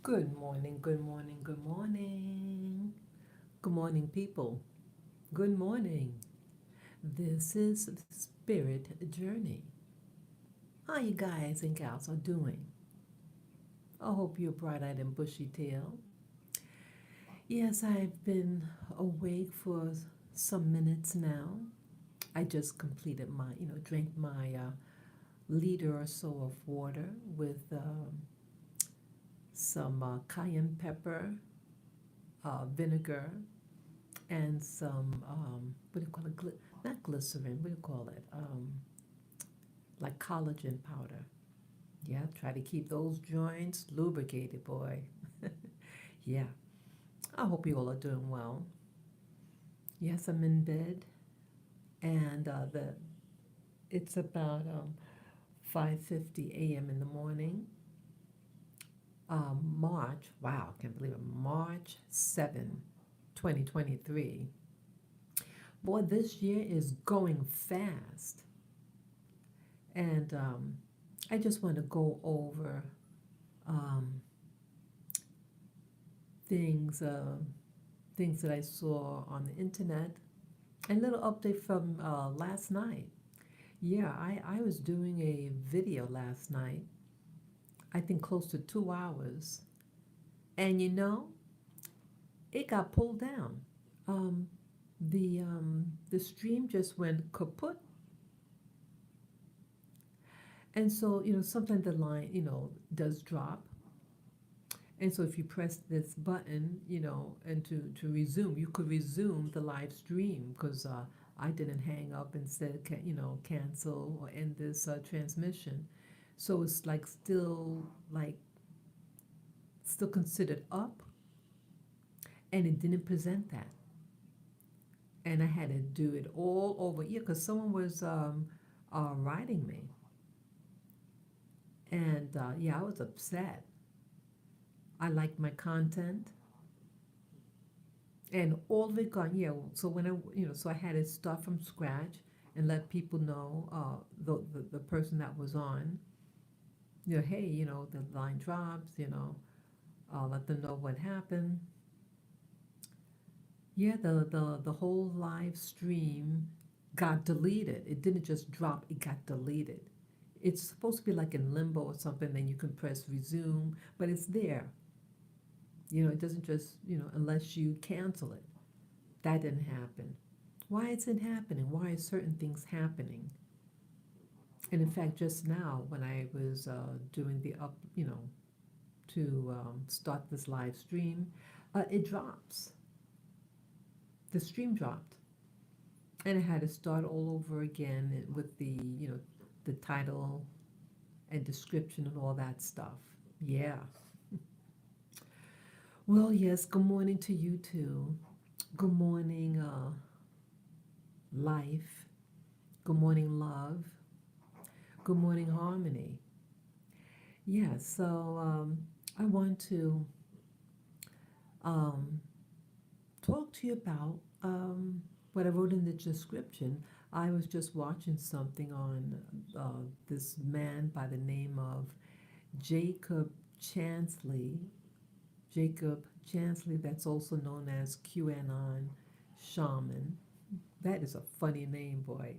Good morning, good morning, good morning. Good morning, people. Good morning. This is Spirit Journey. How you guys and gals are doing? I hope you're bright-eyed and bushy-tailed. Yes, I've been awake for some minutes now. I just completed drank my liter or so of water with some cayenne pepper, vinegar, and some what do you call it? Not glycerin. What do you call it? Like collagen powder. Yeah, try to keep those joints lubricated, boy. Yeah, I hope you all are doing well. Yes, I'm in bed, and the it's about 5:50 a.m. in the morning. March. Wow, can't believe it. March 7, 2023. Boy, this year is going fast. And I just want to go over um, things things that I saw on the internet. And a little update from last night. Yeah, I was doing a video last night, I think close to 2 hours. And it got pulled down. Um, the stream just went kaput. And so, sometimes the line, does drop. And so if you press this button, and to resume, you could resume the live stream because I didn't hang up and said, cancel or end this transmission. So it's still considered up, and it didn't present that. And I had to do it all over, yeah, because someone was writing me. And yeah, I was upset. I liked my content. And all of it gone, yeah. So so I had to start from scratch and let people know, the person that was on, hey, the line drops, let them know what happened. Yeah, the whole live stream got deleted. It didn't just drop; it got deleted. It's supposed to be like in limbo or something. Then you can press resume, but it's there. It doesn't just unless you cancel it. That didn't happen. Why is it happening? Why are certain things happening? And in fact, just now when I was doing the to start this live stream, it drops. The stream dropped, and I had to start all over again with the title and description and all that stuff. Yeah. Well, yes. Good morning to you too. Good morning, life. Good morning, love. Good morning, harmony. Yeah, so I want to um, talk to you about what I wrote in the description. I was just watching something on this man by the name of Jacob Chansley. Jacob Chansley, that's also known as Qanan shaman. That is a funny name, boy.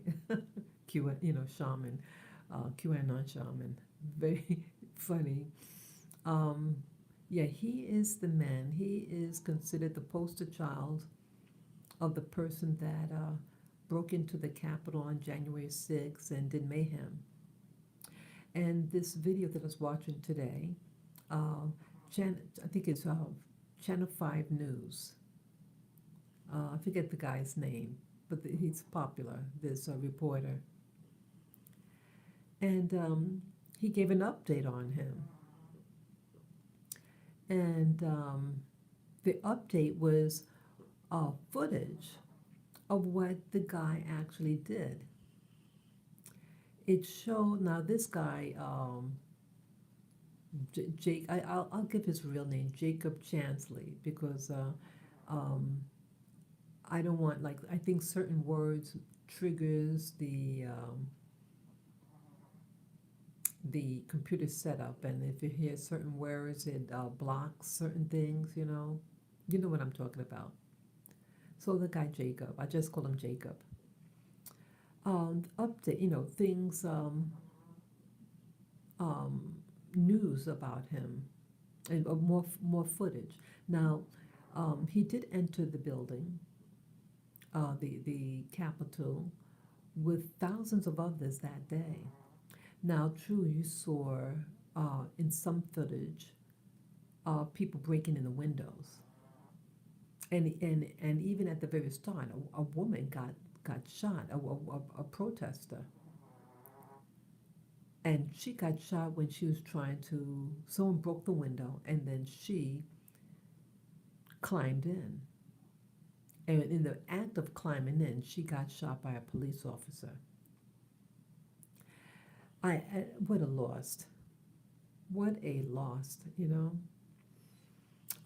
Shaman, QAnon shaman. Very funny. Um, yeah, he is the man. He is considered the poster child of the person that broke into the Capitol on January 6th and did mayhem. And this video that I was watching today, uh, I think it's Channel 5 News. I forget the guy's name, but he's popular, this reporter. And he gave an update on him. And the update was footage of what the guy actually did. It showed, now this guy, Jake, I'll give his real name, Jacob Chansley, because I don't want, I think certain words triggers the computer setup, and if you hear certain words, it blocks certain things. You know what I'm talking about. So the guy Jacob, I just call him Jacob. Update, things, um, news about him, and more footage. Now, he did enter the building, the Capitol, with thousands of others that day. Now, true, you saw in some footage people breaking in the windows, and even at the very start, a woman got shot, a protester, and she got shot when she was trying to. Someone broke the window, and then she climbed in, and in the act of climbing in, she got shot by a police officer. I what a loss! What a loss!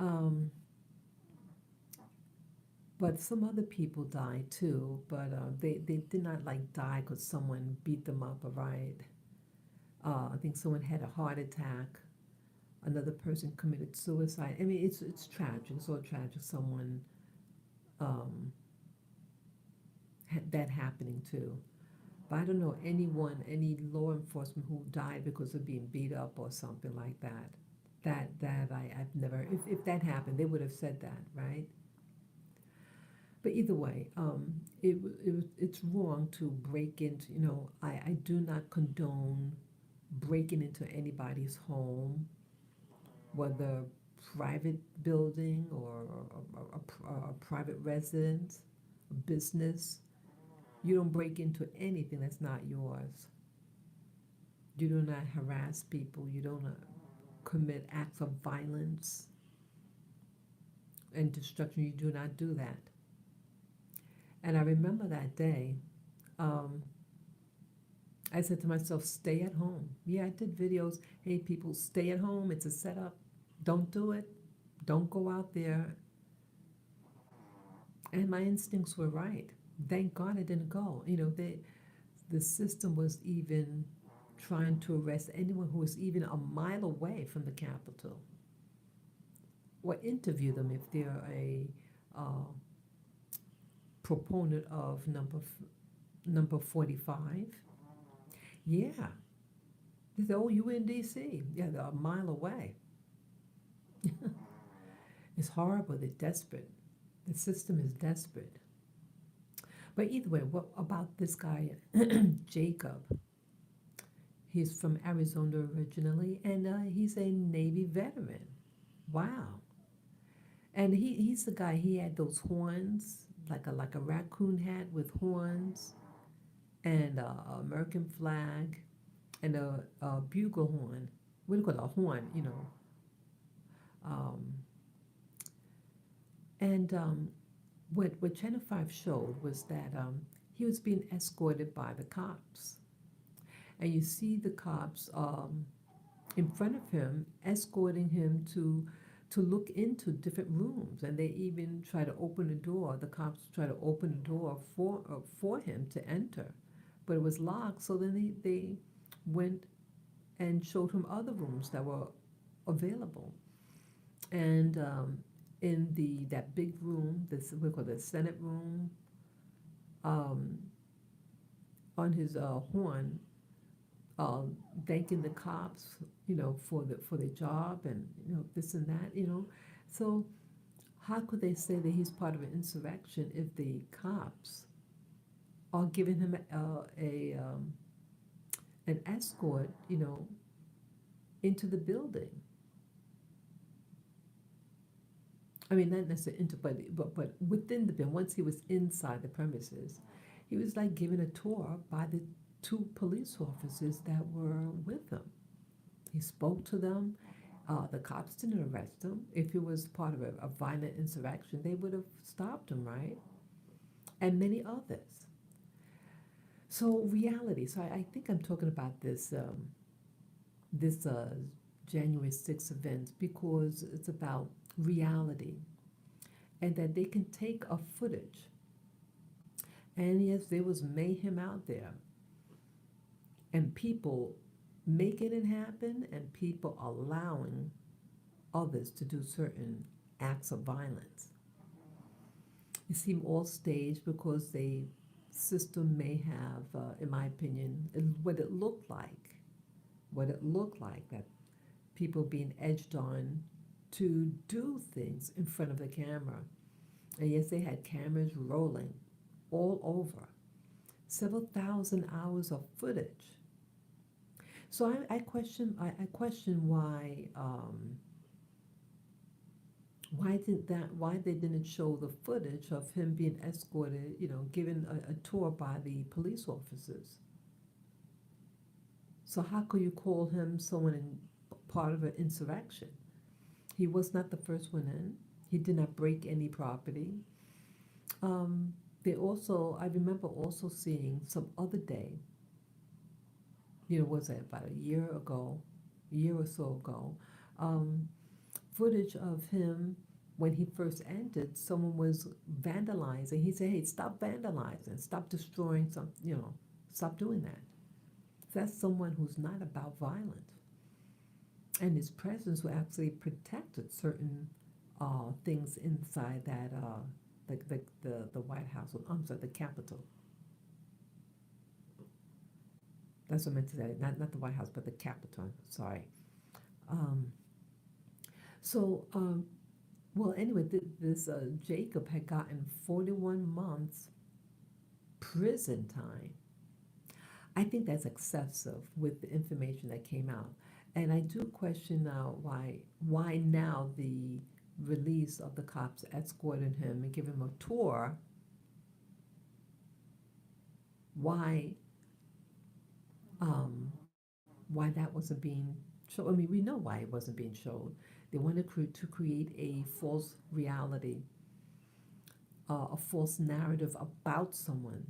Um, but some other people died too, but they did not like die because someone beat them up, right? I think someone had a heart attack. Another person committed suicide. I mean, it's tragic. It's all tragic. Someone um, that happening too. But I don't know anyone, any law enforcement who died because of being beat up or something like that. I've never. If that happened, they would have said that, right? But either way, it's wrong to break into. I do not condone breaking into anybody's home, whether private building or a private residence, a business. You don't break into anything that's not yours. You do not harass people. You don't commit acts of violence and destruction. You do not do that. And I remember that day. Um, I said to myself, stay at home. Yeah, I did videos. Hey, people, stay at home. It's a setup. Don't do it. Don't go out there. And my instincts were right. Thank God I didn't go. The system was even trying to arrest anyone who was even a mile away from the Capitol or interview them if they're a uh, proponent of number 45. Yeah. They said, oh, you in D.C.? Yeah, they're a mile away. It's horrible. They're desperate. The system is desperate. But either way, what about this guy, Jacob? He's from Arizona originally, and he's a Navy veteran. Wow. And he's the guy, he had those horns, like a raccoon hat with horns, and American flag, and a bugle horn. What do you call it? A horn. Um, and what Channel 5 showed was that he was being escorted by the cops. And you see the cops in front of him, escorting him to look into different rooms, and they even try to open the door. The cops try to open the door for him to enter, but it was locked. So then they went and showed him other rooms that were available, and in that big room, this we call the Senate room, um, on his horn, uh, thanking the cops, for the job, and this and that. So how could they say that he's part of an insurrection if the cops are giving him an escort, into the building? I mean, not necessarily into, but within the building. Once he was inside the premises, he was like given a tour by the two police officers that were with him. He spoke to them. The cops didn't arrest him. If it was part of a violent insurrection, they would have stopped him, right? And many others. So reality. So I think I'm talking about this January 6th event because it's about reality, and that they can take a footage. And yes, there was mayhem out there, and people making it happen and people allowing others to do certain acts of violence. It seemed all staged because the system may have, in my opinion, what it looked like, that people being edged on to do things in front of the camera. And yes, they had cameras rolling all over, several thousand hours of footage. So I question why they didn't show the footage of him being escorted, given a tour by the police officers. So how could you call him someone in part of an insurrection? He was not the first one in. He did not break any property. They also, I remember also seeing some other day, was it about a year or so ago, um, footage of him when he first entered. Someone was vandalizing. He said, "Hey, stop vandalizing, stop destroying stop doing that." That's someone who's not about violence. And his presence actually protected certain things inside that, the White House. I'm sorry, the Capitol. That's what I meant to say. Not the White House, but the Capitol. Sorry. Um, so, well, anyway, this Jacob had gotten 41 months prison time. I think that's excessive with the information that came out. And I do question now why now the release of the cops escorting him and giving him a tour, why um, why that wasn't being shown. I mean, we know why it wasn't being showed. They wanted to create a false reality, a false narrative about someone,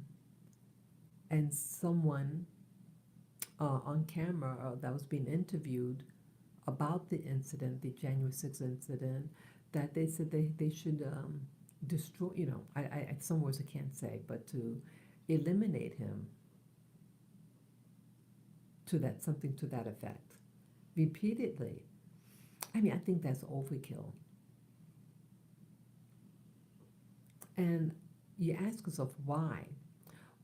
and someone on camera that was being interviewed about the incident, the January 6th incident, that they said they should destroy, some words I can't say, but to eliminate him, something to that effect, repeatedly. I mean, I think that's overkill. And you ask yourself why.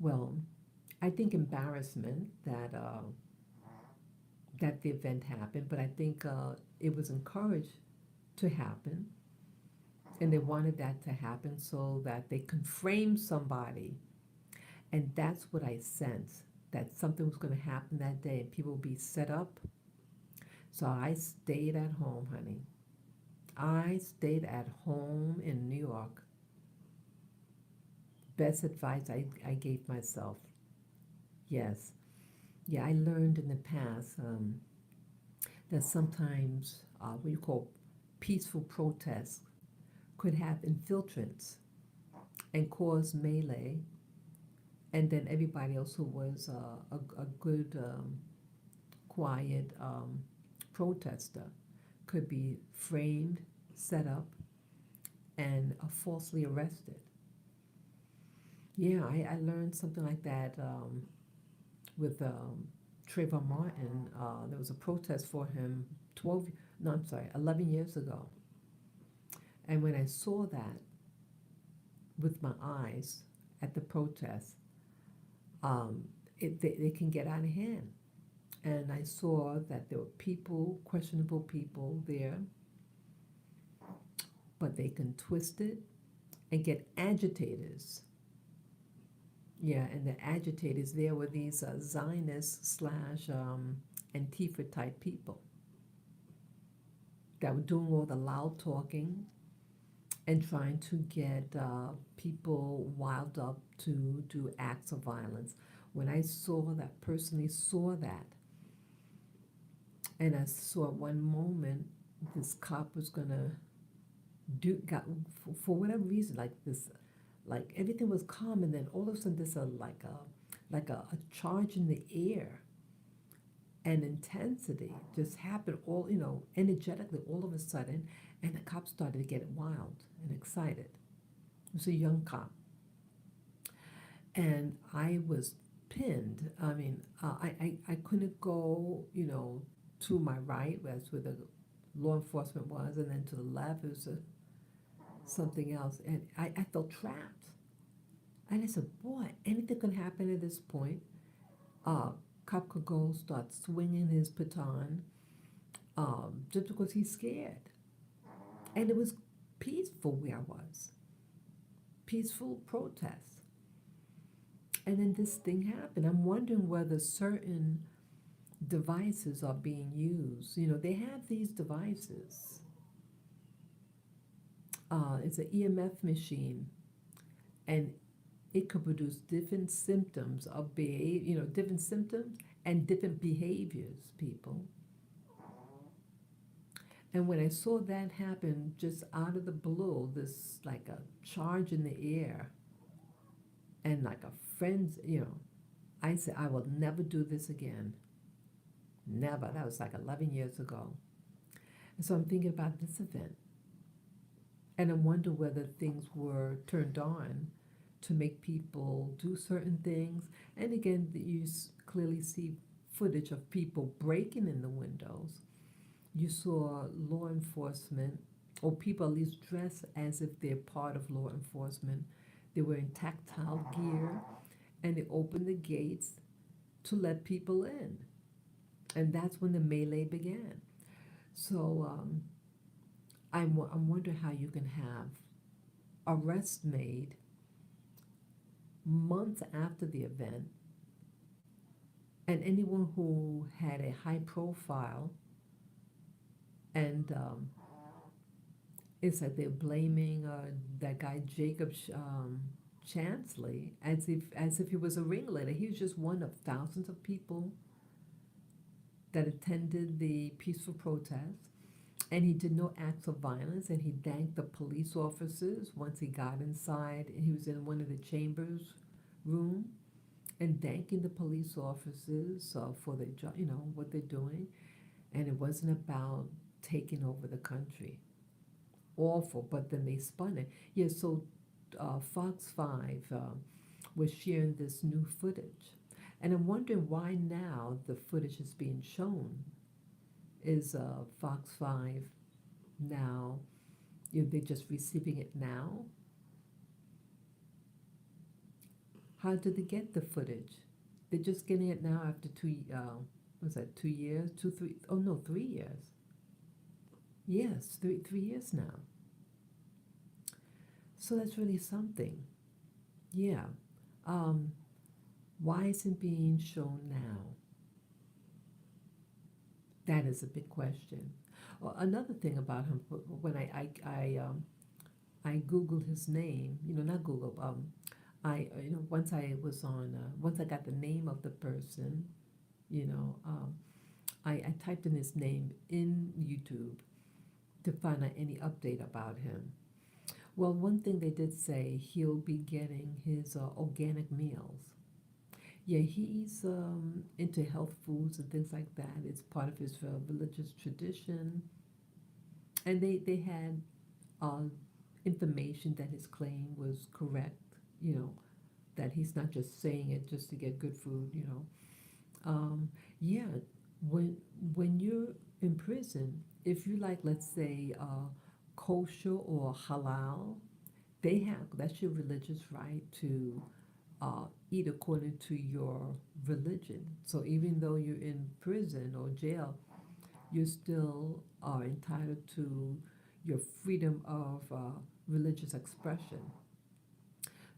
Well, I think embarrassment that the event happened, but I think it was encouraged to happen, and they wanted that to happen so that they could frame somebody. And that's what I sensed, that something was going to happen that day and people would be set up. So I stayed at home, honey. I stayed at home in New York. Best advice I gave myself. Yes. Yeah, I learned in the past that sometimes what you call peaceful protests could have infiltrants and cause melee, and then everybody else who was a good, quiet protester could be framed, set up, and falsely arrested. Yeah, I learned something like that with Trayvon Martin. There was a protest for him 11 years ago. And when I saw that with my eyes at the protest, they can get out of hand. And I saw that there were people, questionable people there, but they can twist it and get agitators. Yeah, and the agitators there were these Zionist slash Antifa type people that were doing all the loud talking and trying to get people wild up to do acts of violence. When I personally saw that, and I saw at one moment this cop was gonna for whatever reason, like this, like everything was calm, and then all of a sudden there's a charge in the air, and intensity just happened all energetically all of a sudden, and the cop started to get wild and excited. It was a young cop, and I was pinned. I mean, I couldn't go, to my right, that's where the law enforcement was, and then to the left, it was something else. And I felt trapped. And I said, boy, anything could happen at this point. Uh, Cop could go start swinging his baton just because he's scared. And it was peaceful where I was, peaceful protest. And then this thing happened. I'm wondering whether certain devices are being used. They have these devices. It's an EMF machine, and it could produce different symptoms of different symptoms and different behaviors, people. And when I saw that happen just out of the blue, this like a charge in the air and like a friend's, I said, I will never do this again. Never. That was like 11 years ago. And so I'm thinking about this event. And I wonder whether things were turned on to make people do certain things. And again, you clearly see footage of people breaking in the windows. You saw law enforcement, or people at least dressed as if they're part of law enforcement. They were in tactile gear, and they opened the gates to let people in. And that's when the melee began. So I'm wondering how you can have arrests made months after the event, and anyone who had a high profile, and it's like they're blaming that guy Jacob Chansley as if he was a ringleader. He was just one of thousands of people that attended the peaceful protest, and he did no acts of violence, and he thanked the police officers once he got inside. He was in one of the chambers room and thanking the police officers for their job, what they're doing. And it wasn't about taking over the country. Awful, but then they spun it. Yeah, so Fox 5 was sharing this new footage. And I'm wondering why now the footage is being shown. Is Fox 5 now, they're just receiving it now? How did they get the footage? They're just getting it now after was that 2 years? 3, oh no, 3 years. Yes, 3 years now. So that's really something. Yeah. Why isn't it being shown now? That is a big question. Well, another thing about him, when I Googled his name, not Google, once I was on, once I got the name of the person, I typed in his name in YouTube to find out any update about him. Well, one thing they did say, he'll be getting his organic meals. Yeah, he's into health foods and things like that. It's part of his religious tradition. And they had information that his claim was correct, that he's not just saying it just to get good food. Yeah, when you're in prison, if you like, let's say, kosher or halal, that's your religious right to eat according to your religion. So even though you're in prison or jail, you still are entitled to your freedom of religious expression.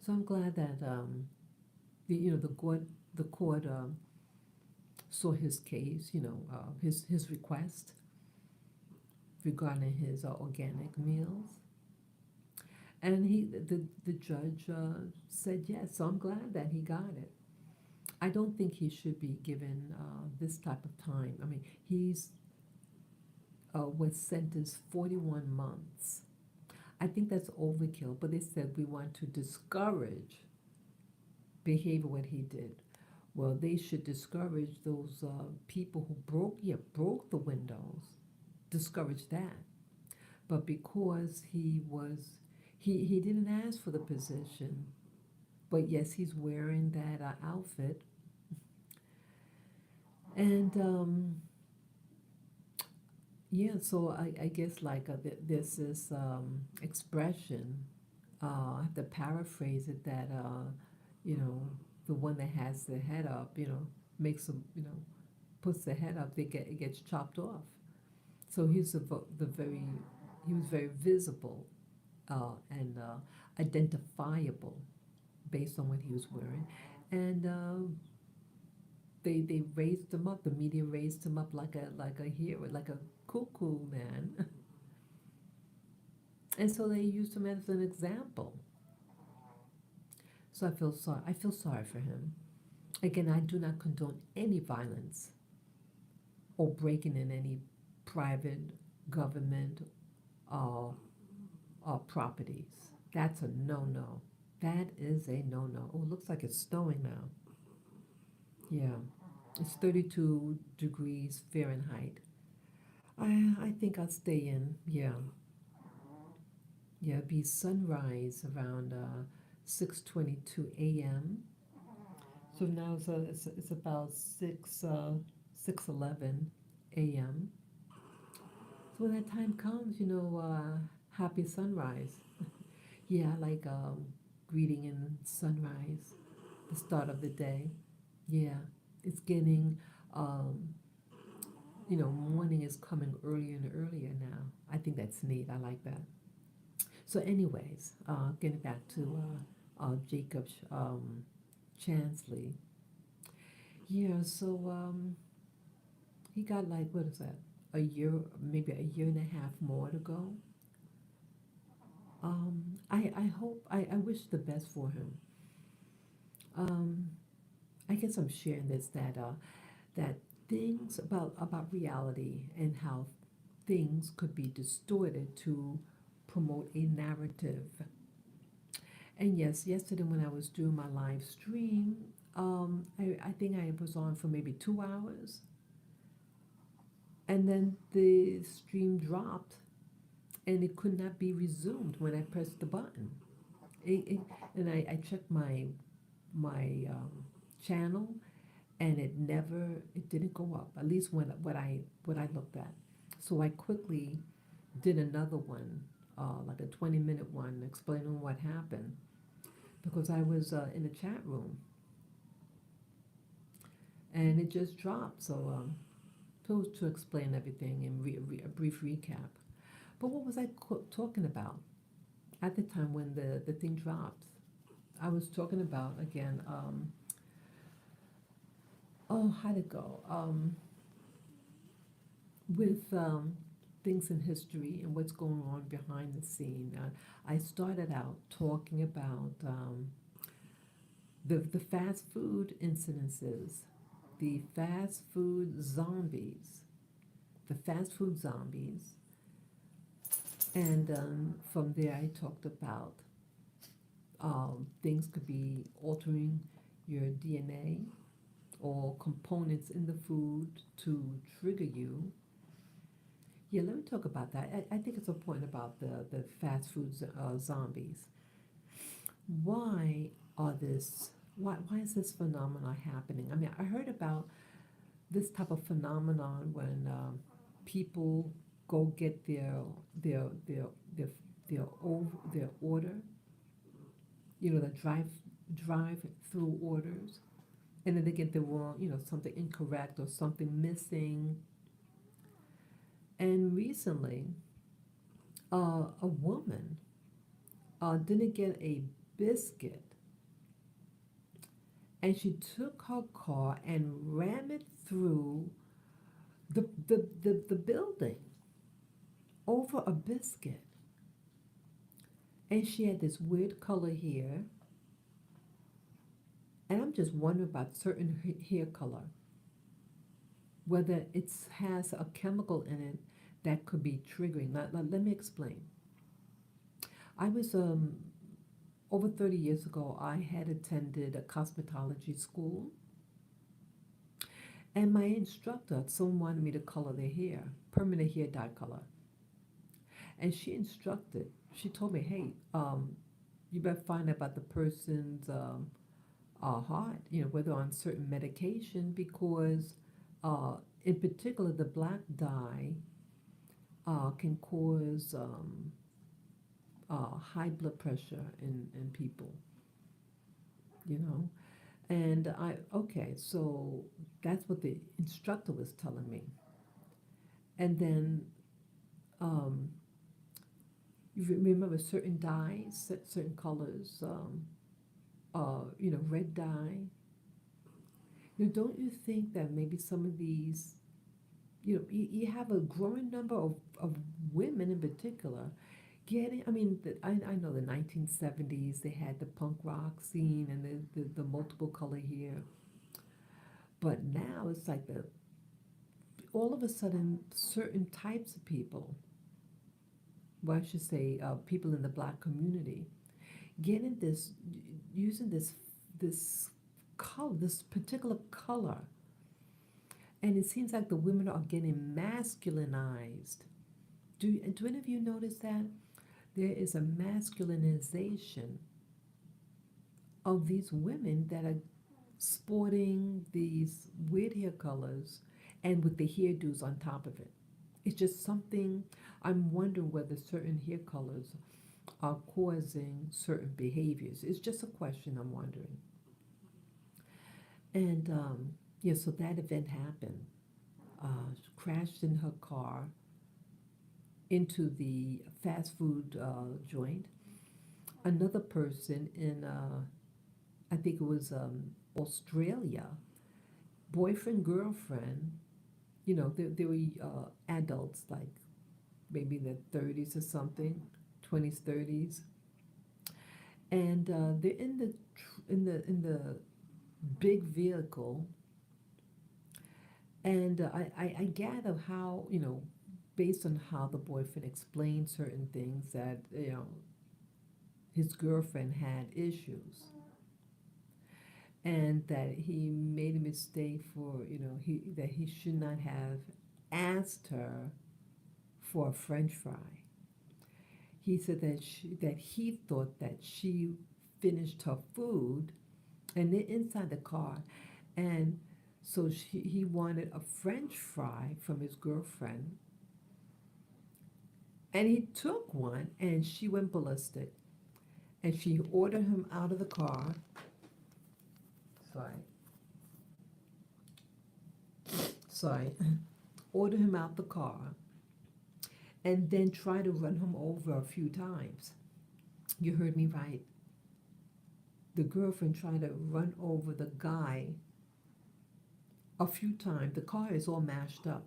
So I'm glad that the court saw his case, his request regarding his organic meals, and the judge said yes. So I'm glad that he got it. I don't think he should be given this type of time. I mean, he's was sentenced 41 months. I think that's overkill, but they said we want to discourage behavior what he did. Well, they should discourage those people who broke the windows, discourage that. But because he didn't ask for the position, but yes, he's wearing that outfit, And yeah, so I guess like there's this expression, I have to paraphrase it, that, you know, the one that has the head up, makes them, puts the head up, it gets chopped off. So he was very visible, and identifiable based on what he was wearing. And they raised him up. The media raised him up like a hero, like a cuckoo man, and so they used him as an example. So I feel sorry for him. Again, I do not condone any violence or breaking in any private, government, uh, properties. That's a no-no. That is a no-no. Oh, it looks like it's snowing now. Yeah, it's 32 degrees Fahrenheit. I think I'll stay in. Yeah, yeah. It'd be sunrise around 6:22 a.m. So now it's about 6:11 a.m. So when that time comes, happy sunrise. Yeah, like greeting in sunrise, the start of the day. Yeah, it's getting, um, morning is coming earlier and earlier now. I think that's neat. I like that. So, anyways, getting back to Jacob Chansley. Yeah, so he got, like, what is that? A year, maybe a year and a half more to go. I wish the best for him. Um, I guess I'm sharing this, that things about reality and how things could be distorted to promote a narrative. And yes, yesterday when I was doing my live stream, I think I was on for maybe 2 hours, and then the stream dropped and it could not be resumed when I pressed the button. It, and I checked my channel, and it didn't go up. At least what I looked at. So I quickly did another one, like a 20-minute one, explaining what happened, because I was in a chat room and it just dropped. So to explain everything and a brief recap. But what was I talking about at the time when the thing dropped? I was talking about, again, how'd it go? With things in history and what's going on behind the scene. I started out talking about the fast food incidences, the fast food zombies, the fast food zombies. And from there, I talked about things could be altering your DNA or components in the food to trigger you. Yeah, let me talk about that. I think it's a point about the fast food zombies. Why why is this phenomenon happening? I mean, I heard about this type of phenomenon when people go get their their their their order, the drive through orders, and then they get the wrong, something incorrect or something missing. And recently, a woman didn't get a biscuit, and she took her car and ran it through the building over a biscuit. And she had this weird color hair, and I'm just wondering about certain hair color, whether it has a chemical in it that could be triggering. Now, let me explain. I was over 30 years ago, I had attended a cosmetology school, and my instructor, someone wanted me to color their hair, permanent hair dye color. And she told me, hey, you better find out about the person's heart, whether on certain medication, because Uh, in particular, the black dye can cause high blood pressure in people, you know. And okay, so that's what the instructor was telling me. And then um, you remember certain dyes, certain colors, red dye. Don't you think that maybe some of these, you have a growing number of women in particular getting, I mean, I know the 1970s, they had the punk rock scene and the multiple color hair. But now it's like all of a sudden, certain types of people, well, I should say, people in the black community, getting using this color, this particular color, and it seems like the women are getting masculinized. Do any of you notice that there is a masculinization of these women that are sporting these weird hair colors and with the hairdos on top of it? It's just something. I'm wondering whether certain hair colors are causing certain behaviors. It's just a question I'm wondering. And yeah, so that event happened. She crashed in her car into the fast food joint. Another person in, I think it was Australia, boyfriend, girlfriend, they were adults, like maybe in their 30s or something, 20s, 30s. And they're in the big vehicle, and I gather how, based on how the boyfriend explained certain things, that his girlfriend had issues, and that he made a mistake for, that he should not have asked her for a French fry. He said that he thought that she finished her food, and they're inside the car, and so he wanted a French fry from his girlfriend, and he took one, and she went ballistic, and she ordered him out of the car. Sorry, sorry, ordered him out the car, and then tried to run him over a few times. You heard me right. The girlfriend tried to run over the guy a few times. The car is all mashed up.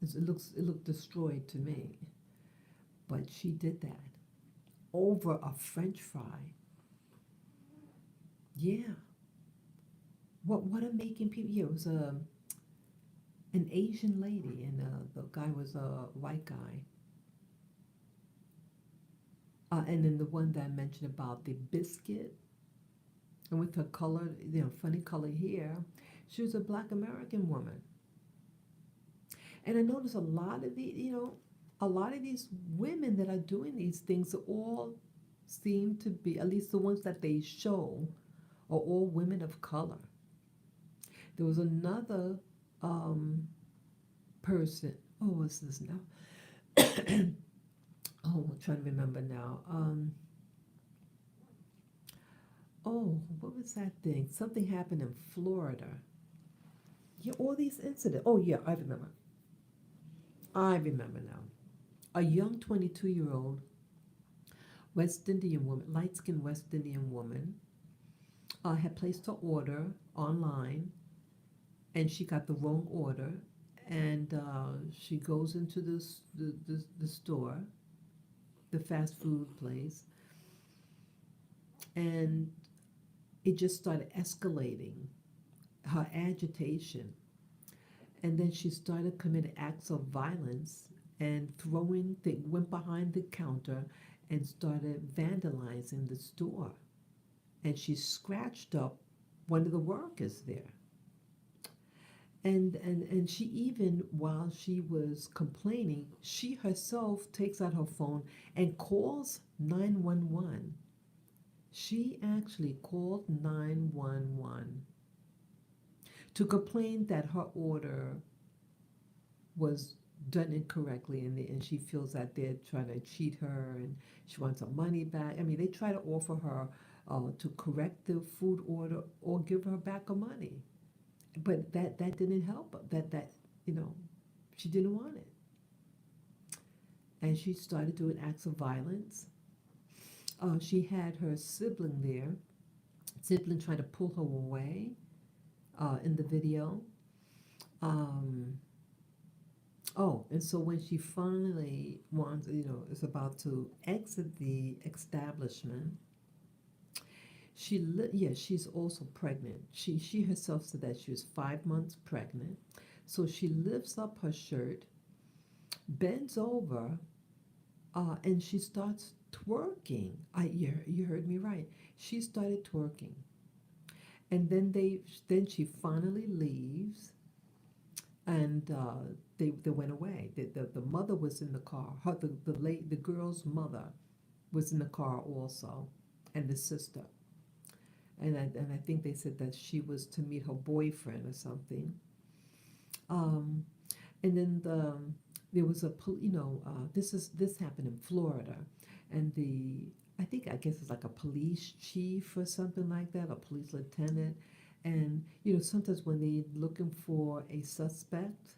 It looked destroyed to me. But she did that over a French fry. Yeah. What a making people. Yeah, it was an Asian lady, and the guy was a white guy. And then the one that I mentioned about the biscuit, and with her color, funny color hair, she was a Black American woman. And I noticed a lot of these women that are doing these things all seem to be, at least the ones that they show, are all women of color. There was another person. Oh, what's this now? Oh, I'm trying to remember now. Oh, what was that thing? Something happened in Florida. Yeah, all these incidents. Oh, yeah, I remember. I remember now. A young 22-year-old West Indian woman, light skinned West Indian woman, had placed her order online, and she got the wrong order. And she goes into the store, the fast food place, and it just started escalating, her agitation. And then she started committing acts of violence and went behind the counter and started vandalizing the store. And she scratched up one of the workers there. And she, even while she was complaining, she herself takes out her phone and calls 911. She actually called 911 to complain that her order was done incorrectly, and she feels that they're trying to cheat her and she wants her money back. I mean, they try to offer her to correct the food order or give her back her money, but that didn't help her. That you know she didn't want it, and she started doing acts of violence. She had her sibling there, sibling trying to pull her away in the video. Um, Oh, and so when she finally wants, is about to exit the establishment, yeah, she's also pregnant. She herself said that she was 5 months pregnant. So she lifts up her shirt, bends over, and she starts twerking. You heard me right. She started twerking, and then she finally leaves, and they went away. The mother was in the car. The girl's mother was in the car also, and the sister. And I think they said that she was to meet her boyfriend or something. Um, and then there was this happened in Florida, and I guess it's like a police chief or something like that, a police lieutenant. And sometimes when they're looking for a suspect,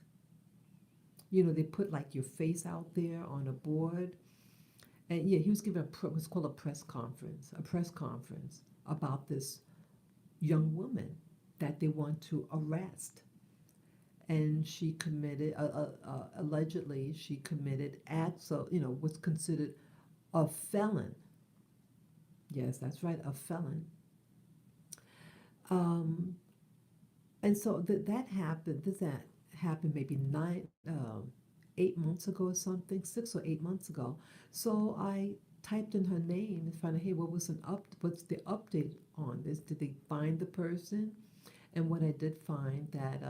they put like your face out there on a board. And yeah, he was given what's called a press conference about this young woman that they want to arrest. And she committed, allegedly, she committed acts of, was considered a felon. Yes, that's right, a felon. Um, and so that happened. That happened maybe 8 months ago or something, 6 or 8 months ago. So I typed in her name and found out, hey, what's the update on this? Did they find the person? And what I did find that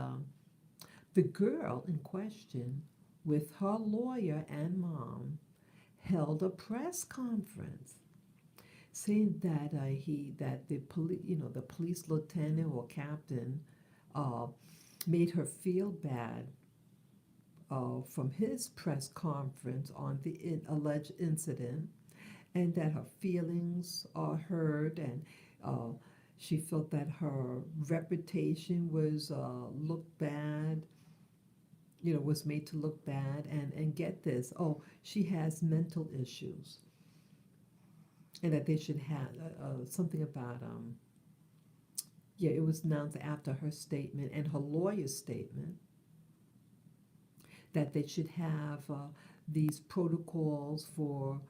the girl in question, with her lawyer and mom, held a press conference saying that the police lieutenant or captain uh, made her feel bad from his press conference on the alleged incident, and that her feelings are hurt, and uh, she felt that her reputation was looked bad, was made to look bad, and get this, oh, she has mental issues, and that they should have something about yeah, it was announced after her statement and her lawyer's statement that they should have these protocols for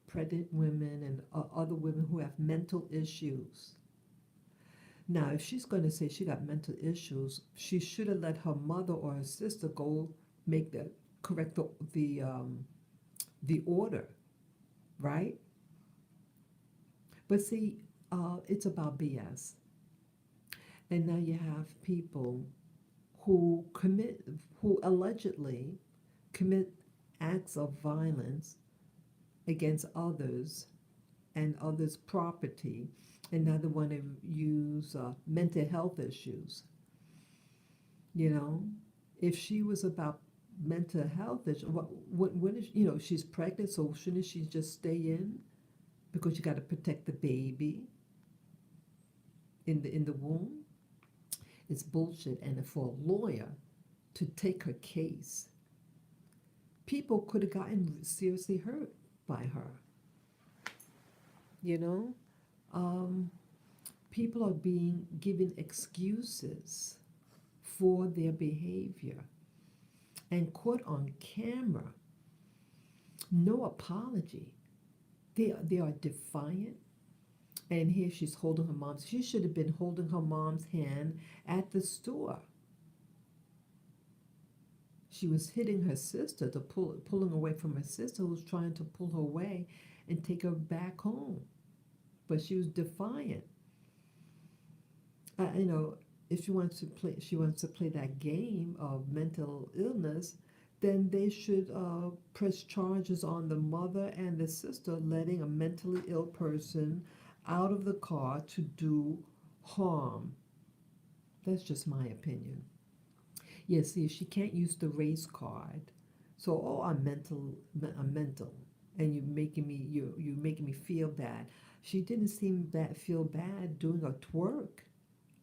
pregnant women and other women who have mental issues. Now, if she's going to say she got mental issues, she should have let her mother or her sister go make correct the order, right? But see, it's about BS. And now you have people who who allegedly commit acts of violence against others and others' property, and now they want to use mental health issues. You know, if she was about mental health issues, when is, she's pregnant, so shouldn't she just stay in because you got to protect the baby in the womb? It's bullshit. And for a lawyer to take her case, people could have gotten seriously hurt by her. You know, um, people are being given excuses for their behavior and caught on camera. No apology. They are defiant. And here she's holding her mom's. She should have been holding her mom's hand at the store. She was hitting her sister, pulling away from her sister, who was trying to pull her away and take her back home. But she was defiant. You know, if she wants to play that game of mental illness, then they should press charges on the mother and the sister letting a mentally ill person out of the car to do harm. That's just my opinion. Yeah, see, she can't use the race card. So, oh, I'm mental, and you making me feel bad. She didn't seem that feel bad doing a twerk.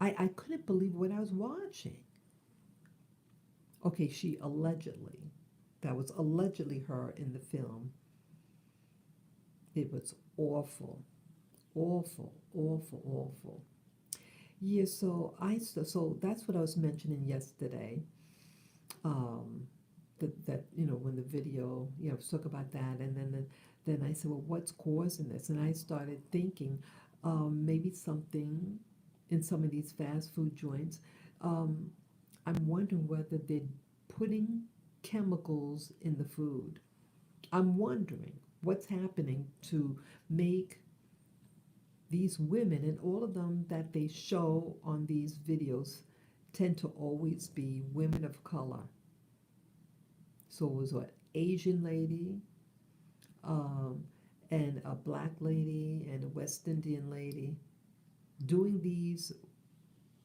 I couldn't believe what I was watching. Okay, she allegedly, that was allegedly her in the film. It was awful, awful, awful, awful. Yeah, so that's what I was mentioning yesterday. Um, that when the video talk about that, and then I said, well, what's causing this? And I started thinking maybe something in some of these fast food joints. Um, I'm wondering whether they're putting chemicals in the food. I'm wondering what's happening to make these women, and all of them that they show on these videos tend to always be women of color. So it was an Asian lady, um, and a black lady, and a West Indian lady doing these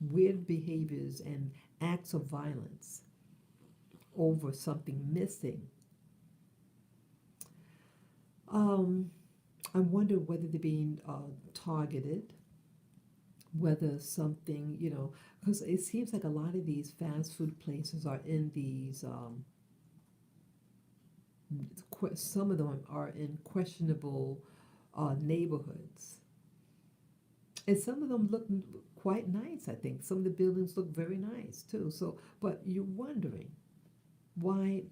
weird behaviors and acts of violence over something missing. Um, I wonder whether they're being targeted, whether something, because it seems like a lot of these fast food places are in these, some of them are in questionable neighborhoods. And some of them look quite nice, I think. Some of the buildings look very nice too. So, but you're wondering why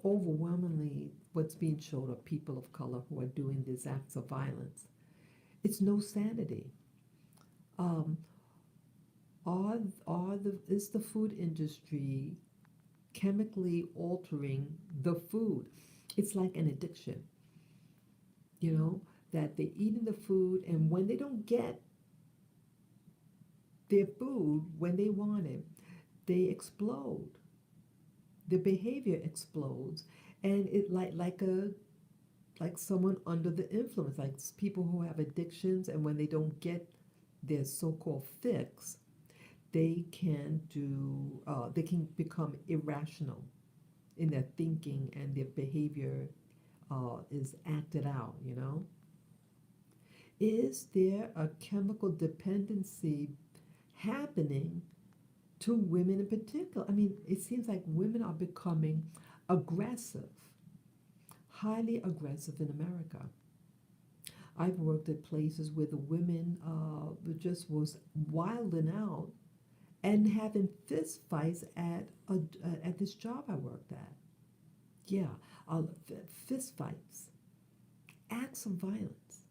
overwhelmingly what's being showed are people of color who are doing these acts of violence. It's no sanity. Um, is the food industry chemically altering the food? It's like an addiction, you know, that they're eating the food, and when they don't get their food when they want it, they explode. Their behavior explodes, and it like someone under the influence, like people who have addictions, and when they don't get their so-called fix, they can become irrational in their thinking, and their behavior is acted out. Is there a chemical dependency happening to women in particular? I mean, it seems like women are becoming aggressive, highly aggressive in America. I've worked at places where the women just was wilding out and having fist fights at this job I worked at. Yeah, uh, fist fights, acts of violence.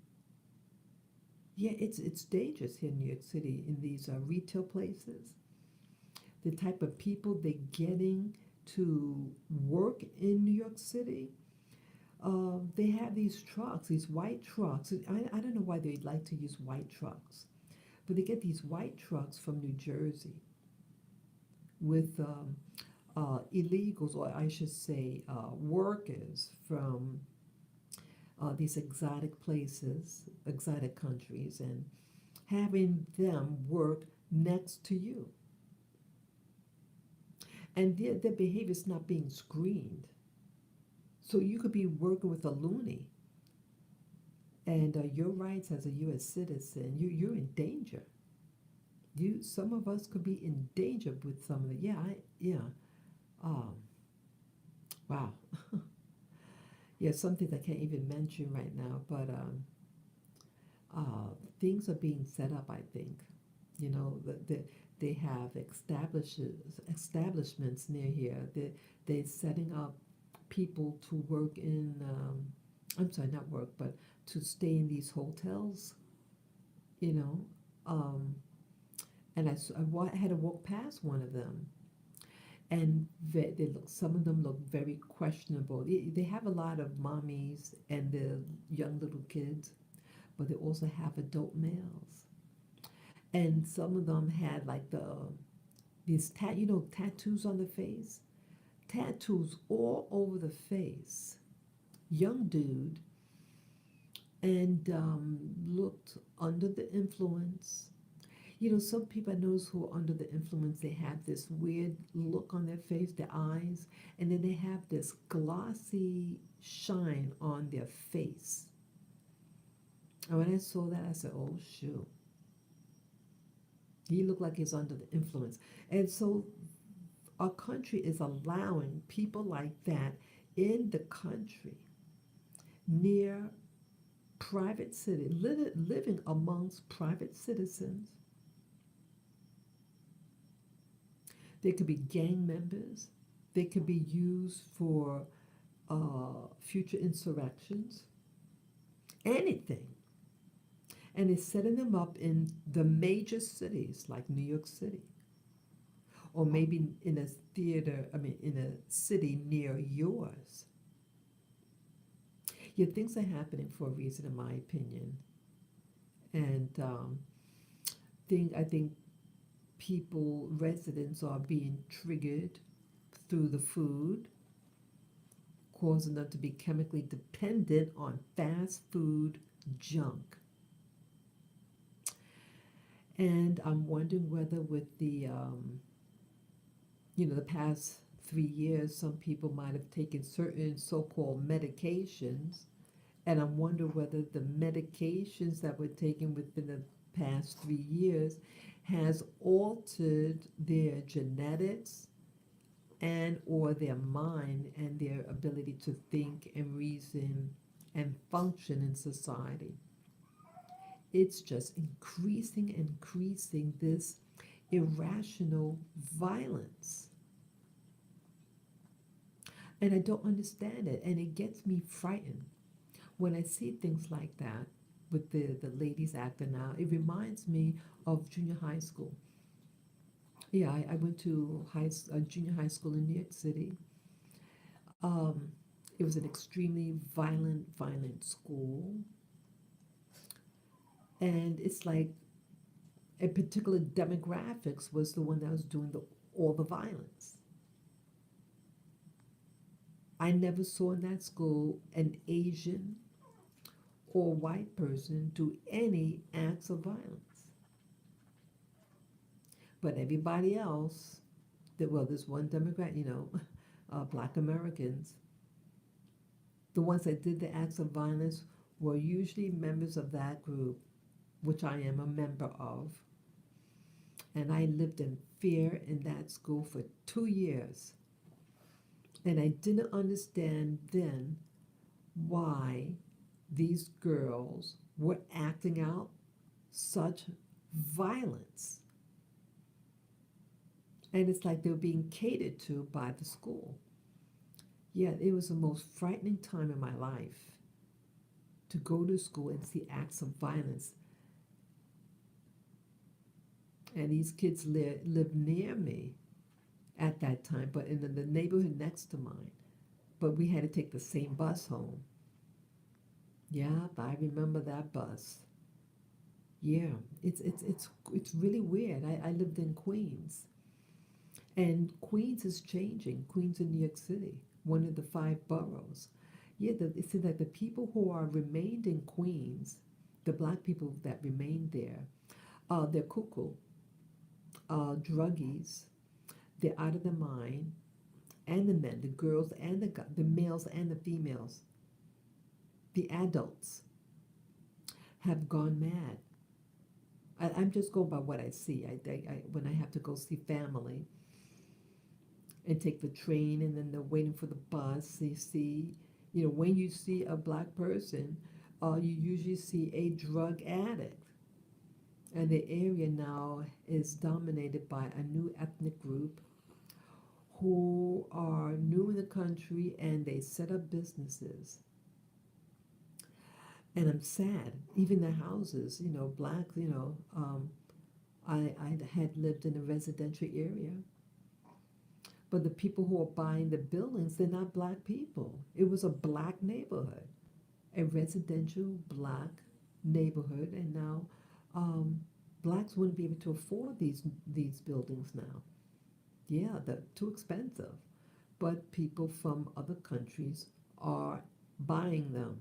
Yeah, it's dangerous here in New York City in these retail places. The type of people they're getting to work in New York City. They have these trucks, these white trucks. I don't know why they like to use white trucks, but they get these white trucks from New Jersey with illegals, or I should say, workers from these exotic places, exotic countries, and having them work next to you. And their behavior is not being screened. So you could be working with a loony, and your rights as a U.S. citizen, you're in danger. Some of us could be in danger with some of the, yeah. Um, wow. Yeah, something I can't even mention right now, but things are being set up, I think. They have establishments near here. They're setting up people to work in, I'm sorry, not work, but to stay in these hotels, you know. Um, and I had to walk past one of them, and some of them look very questionable. They have a lot of mommies and the young little kids, but they also have adult males. And some of them had like tattoos on the face, tattoos all over the face. Young dude, and looked under the influence. Some people I notice who are under the influence, they have this weird look on their face, their eyes, and then they have this glossy shine on their face. And when I saw that, I said, oh, shoot. He looked like he's under the influence. And so our country is allowing people like that in the country near private city, living amongst private citizens. They could be gang members. They could be used for future insurrections, anything. And it's setting them up in the major cities like New York City, or maybe in a in a city near yours. Yeah, things are happening for a reason, in my opinion. And I think residents are being triggered through the food, causing them to be chemically dependent on fast food junk. And I'm wondering whether with the past 3 years, some people might have taken certain so-called medications, and I'm wondering whether the medications that were taken within the past 3 years has altered their genetics and or their mind and their ability to think and reason and function in society. It's just increasing this irrational violence. And I don't understand it. And it gets me frightened when I see things like that with the ladies acting now. It reminds me of junior high school. Yeah, I went to junior high school in New York City. Um, it was an extremely violent school. And it's like a particular demographics was the one that was doing all the violence. I never saw in that school an Asian or white person do any acts of violence. But everybody else, there's one demographic, Black Americans, the ones that did the acts of violence were usually members of that group, which I am a member of. And I lived in fear in that school for 2 years. And I didn't understand then why these girls were acting out such violence. And it's like they were being catered to by the school. Yeah, it was the most frightening time in my life to go to school and see acts of violence. And these kids lived near me at that time, but in the neighborhood next to mine. But we had to take the same bus home. Yeah, I remember that bus. Yeah, it's really weird. I lived in Queens, and Queens is changing. Queens in New York City, one of the five boroughs. Yeah, it seems like the people who are remained in Queens, the black people that remained there, they're cuckoo, druggies, they're out of their mind, and the men, the girls and the males and the females, the adults have gone mad. I'm just going by what I see. When I have to go see family and take the train, and then they're waiting for the bus. You see, when you see a black person, you usually see a drug addict. And the area now is dominated by a new ethnic group who are new in the country, and they set up businesses. And I'm sad. Even the houses, black, I had lived in a residential area. But the people who are buying the buildings, they're not black people. It was a black neighborhood, a residential black neighborhood, and now blacks wouldn't be able to afford these buildings now. Yeah, they're too expensive. But people from other countries are buying them.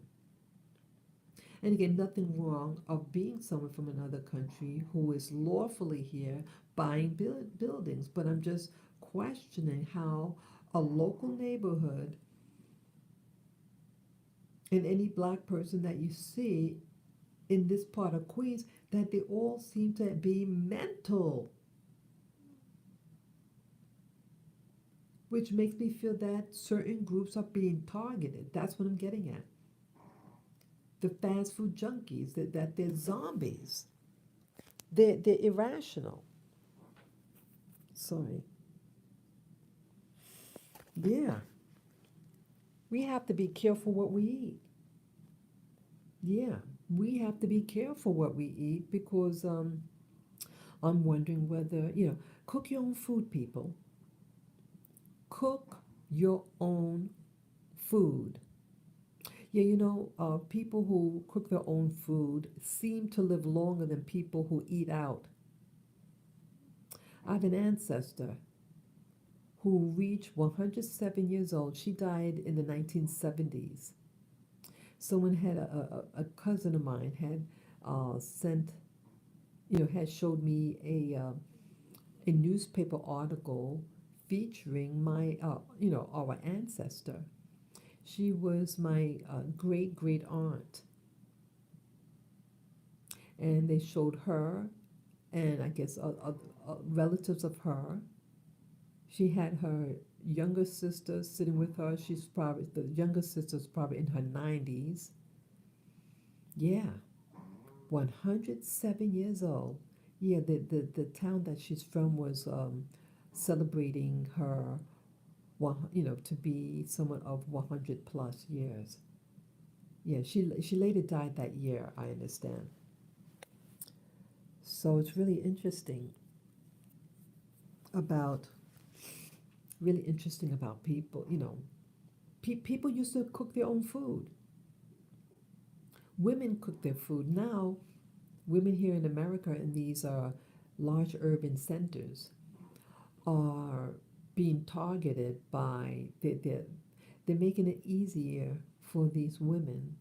And again, nothing wrong of being someone from another country who is lawfully here buying buildings, but I'm just questioning how a local neighborhood and any black person that you see in this part of Queens, that they all seem to be mental, which makes me feel that certain groups are being targeted. That's what I'm getting at. The fast food junkies, that they're zombies. They're irrational. Sorry. Yeah. We have to be careful what we eat. Yeah. We have to be careful what we eat because I'm wondering whether, cook your own food, people. Cook your own food. Yeah, people who cook their own food seem to live longer than people who eat out. I have an ancestor who reached 107 years old. She died in the 1970s. Someone had a cousin of mine had sent, had showed me a newspaper article featuring our ancestor. She was my great great aunt, and they showed her and I guess relatives of her. She had her younger sister sitting with her. She's probably the younger sister's probably in her 90s. Yeah, 107 years old. Yeah, the town that she's from was celebrating her to be someone of 100 plus years. Yeah, she later died that year, I understand. So it's about really interesting about people. People used to cook their own food. Women cook their food now. Women here in America in these large urban centers are being targeted by they're making it easier for these women,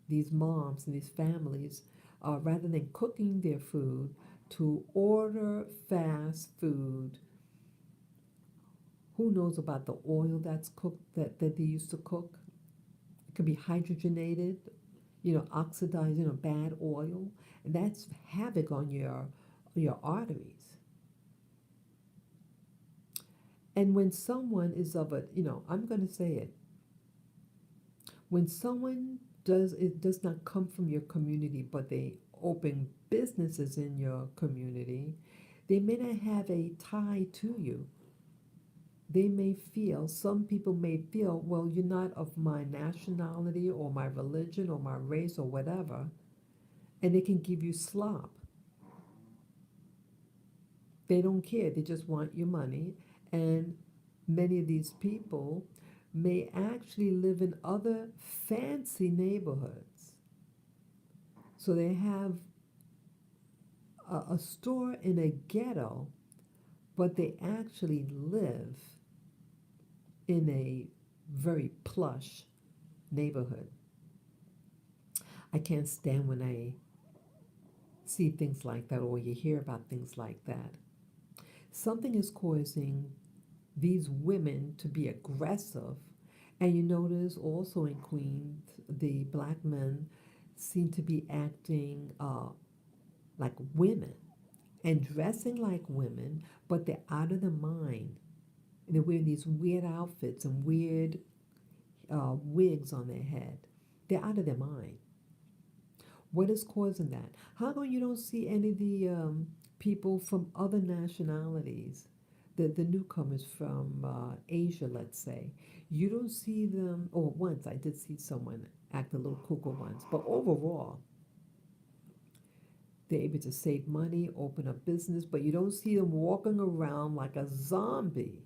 these moms and these families, rather than cooking their food, to order fast food. Who knows about the oil that's cooked that they used to cook? It could be hydrogenated, oxidized, bad oil, and that's havoc on your arteries. And when someone is I'm going to say it, when someone does not come from your community, but they open businesses in your community, they may not have a tie to you. Some people may feel, well, you're not of my nationality or my religion or my race or whatever, and they can give you slop. They don't care, they just want your money. And many of these people may actually live in other fancy neighborhoods. So they have a store in a ghetto, but they actually live in a very plush neighborhood. I can't stand when I see things like that or you hear about things like that. Something is causing these women to be aggressive. And you notice also in Queens, the black men seem to be acting like women and dressing like women, but they're out of their mind. And they're wearing these weird outfits and weird wigs on their head. They're out of their mind. What is causing that? How come you don't see any of the people from other nationalities, the newcomers from Asia, let's say? You don't see them, or once I did see someone act a little cuckoo once, but overall, they're able to save money, open a business, but you don't see them walking around like a zombie.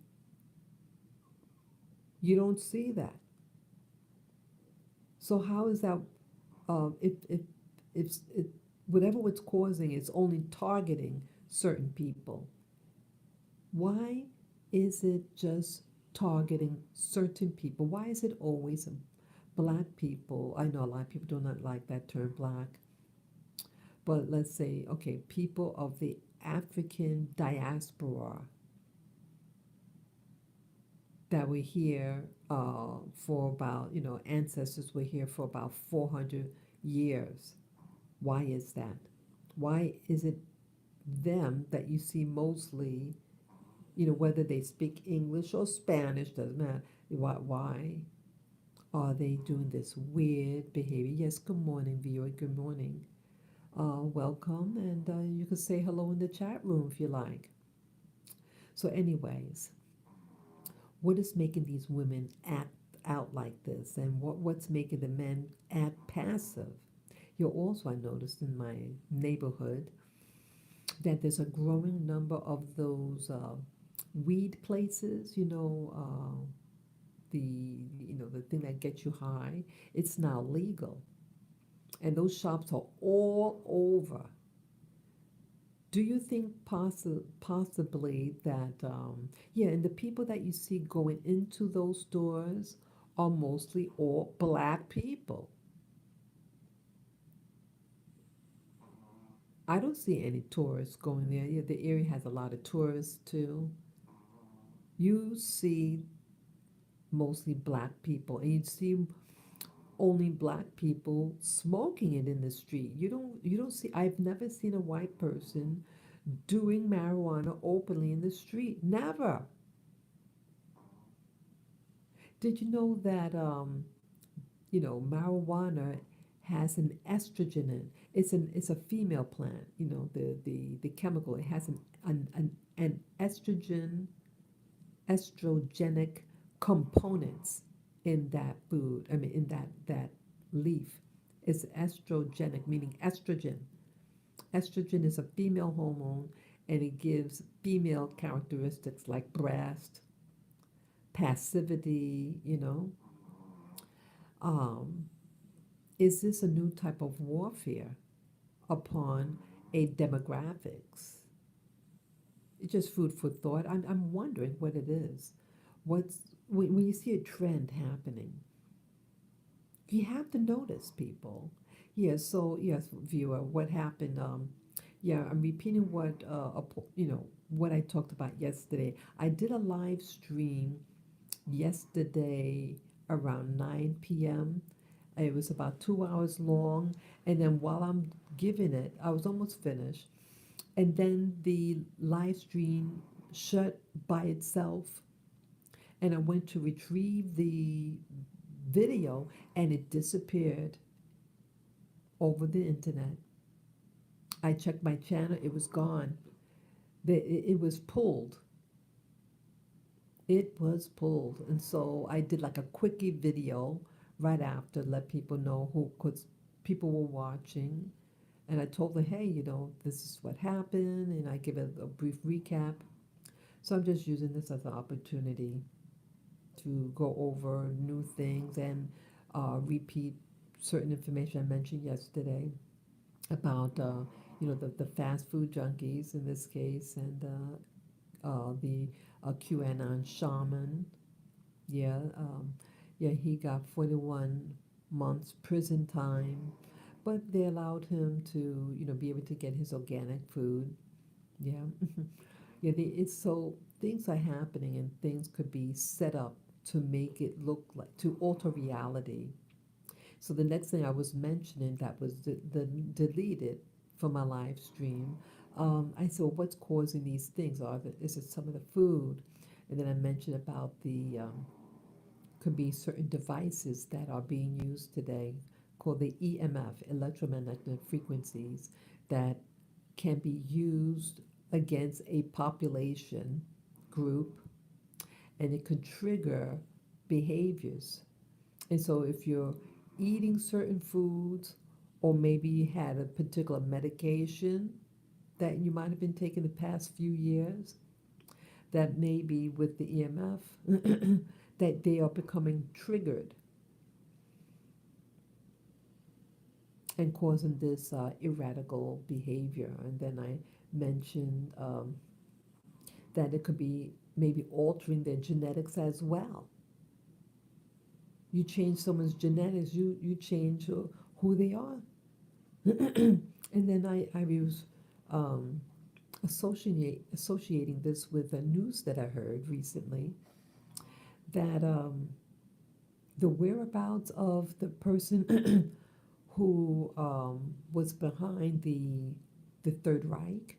You don't see that. So how is that? If whatever it's causing, it's only targeting certain people. Why is it just targeting certain people? Why is it always black people, I know a lot of people do not like that term black, but let's say, okay, people of the African diaspora that were here for about, ancestors were here for about 400 years. Why is that? Why is it them that you see mostly, whether they speak English or Spanish, doesn't matter. Why are they doing this weird behavior? Yes, good morning, viewer. Good morning. Welcome, and you can say hello in the chat room if you like. So, anyways, what is making these women act out like this, and what's making the men act passive? Also, I noticed in my neighborhood that there's a growing number of those weed places. The thing that gets you high. It's now legal, and those shops are all over. Do you think possibly that, yeah, and the people that you see going into those stores are mostly all black people? I don't see any tourists going there. Yeah, the area has a lot of tourists too. You see mostly black people, and you see only black people smoking it in the street. You don't see. I've never seen a white person doing marijuana openly in the street. Never. Did you know that marijuana has an estrogen in it? It's a female plant. The chemical. It has an estrogenic components in that food. I mean, in that leaf. It's estrogenic, meaning estrogen. Estrogen is a female hormone, and it gives female characteristics like breast, passivity. Um, is this a new type of warfare upon a demographics? It's just food for thought. I'm wondering what it is. When you see a trend happening, you have to notice people. Yeah, so yes, viewer, what happened? Yeah, I'm repeating what I talked about yesterday. I did a live stream yesterday around 9 p.m. It was about 2 hours long, and then while I'm giving it, I was almost finished, and then the live stream shut by itself, and I went to retrieve the video, and it disappeared over the internet. I checked my channel, it was gone. It was pulled. It was pulled. And so I did like a quickie video right after, let people know because people were watching. And I told them, hey, this is what happened. And I give a brief recap. So I'm just using this as an opportunity to go over new things and repeat certain information I mentioned yesterday about the fast food junkies in this case, and the QAnon shaman. Yeah, yeah, he got 41 months prison time, but they allowed him to be able to get his organic food. Yeah, yeah. It's so things are happening, and things could be set up to make it look like to alter reality. So the next thing I was mentioning that was deleted from my live stream, I said, well, what's causing these things? Is it some of the food? And then I mentioned about the could be certain devices that are being used today called the EMF, electromagnetic frequencies, that can be used against a population group, and it could trigger behaviors. And so if you're eating certain foods, or maybe you had a particular medication that you might have been taking the past few years, that maybe with the EMF, that they are becoming triggered and causing this erratical behavior. And then I mentioned that it could be maybe altering their genetics as well. you change someone's genetics, you change who they are. And then I was um, associating this with a news that I heard recently that the whereabouts of the person who was behind the Third Reich.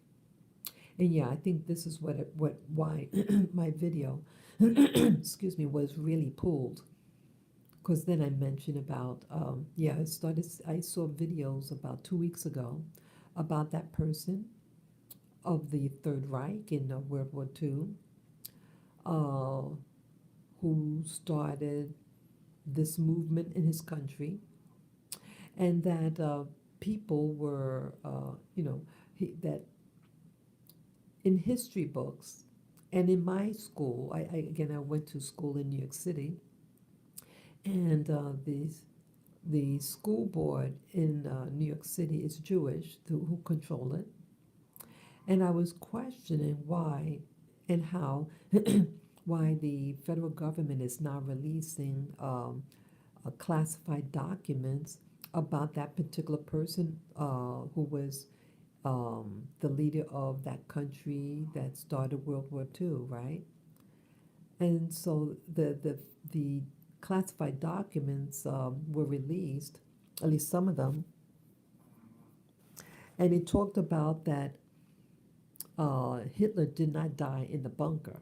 And yeah, I think this is what why my video, excuse me, was really pulled. Because then I mentioned about yeah, I saw videos about 2 weeks ago about that person of the Third Reich in World War II, uh, who started this movement in his country, and that people were, that in history books and in my school, I went to school in New York City, and the school board in New York City is Jewish, who control it, and I was questioning why and how why the federal government is now releasing classified documents about that particular person who was the leader of that country that started World War II, right? And so the classified documents were released, at least some of them, and it talked about that Hitler did not die in the bunker,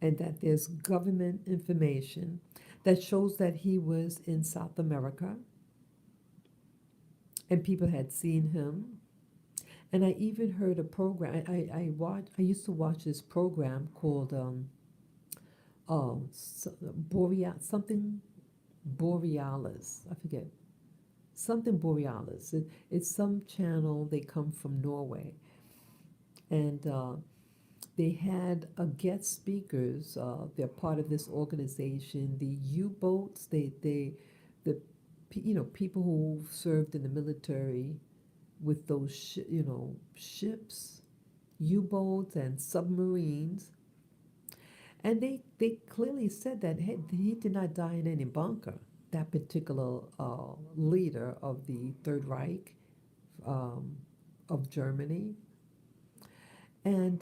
and that there's government information that shows that he was in South America, and people had seen him. And I even heard a program. I used to watch this program called Boreal something Borealis. I forget, something Borealis. It's some channel. They come from Norway, and they had guest speakers. They're part of this organization. The U-boats. The people who served in the military with those ships, U-boats, and submarines. And they clearly said that he did not die in any bunker. That particular leader of the Third Reich um, of Germany, and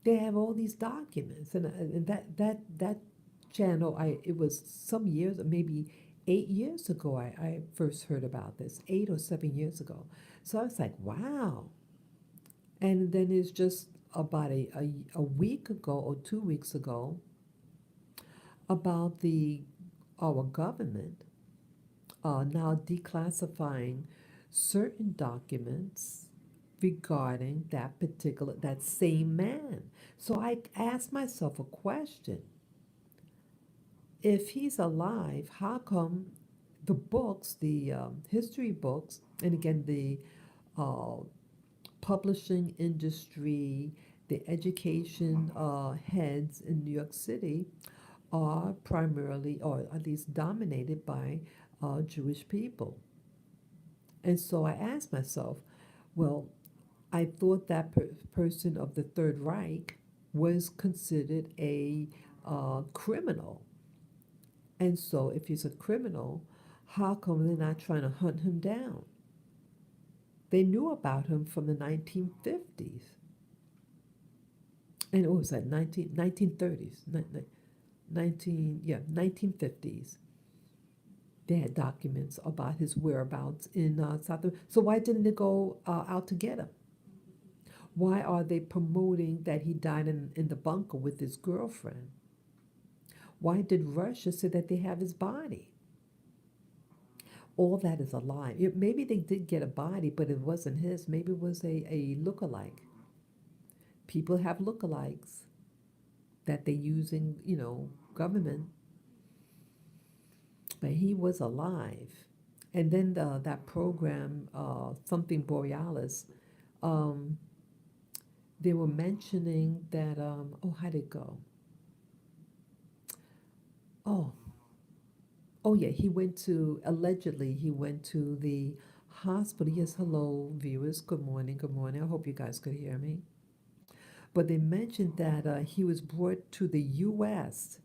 they have all these documents, and that channel, it was some years, maybe 8 years ago, I first heard about this, 8 or 7 years ago. So I was like, wow. And then it's just about a week ago or 2 weeks ago about our government now declassifying certain documents regarding that same man. So I asked myself a question. If he's alive, how come the books, the history books, and again, the uh, publishing industry, the education heads in New York City are primarily, or at least dominated by Jewish people? And so I asked myself, well, I thought that person of the Third Reich was considered a criminal. And so if he's a criminal, how come they're not trying to hunt him down? They knew about him from the 1950s. And what was that, 1930s, 1950s. They had documents about his whereabouts in South America. So why didn't they go out to get him? Why are they promoting that he died in the bunker with his girlfriend? Why did Russia say that they have his body? All that is a lie. Maybe they did get a body, but it wasn't his. Maybe it was a look-alike. People have look-alikes that they use in, government, but he was alive. And then that program, something Borealis, um, they were mentioning that, how'd it go? Oh, oh yeah, allegedly, he went to the hospital. Yes, hello, viewers. Good morning, good morning. I hope you guys could hear me. But they mentioned that he was brought to the U.S.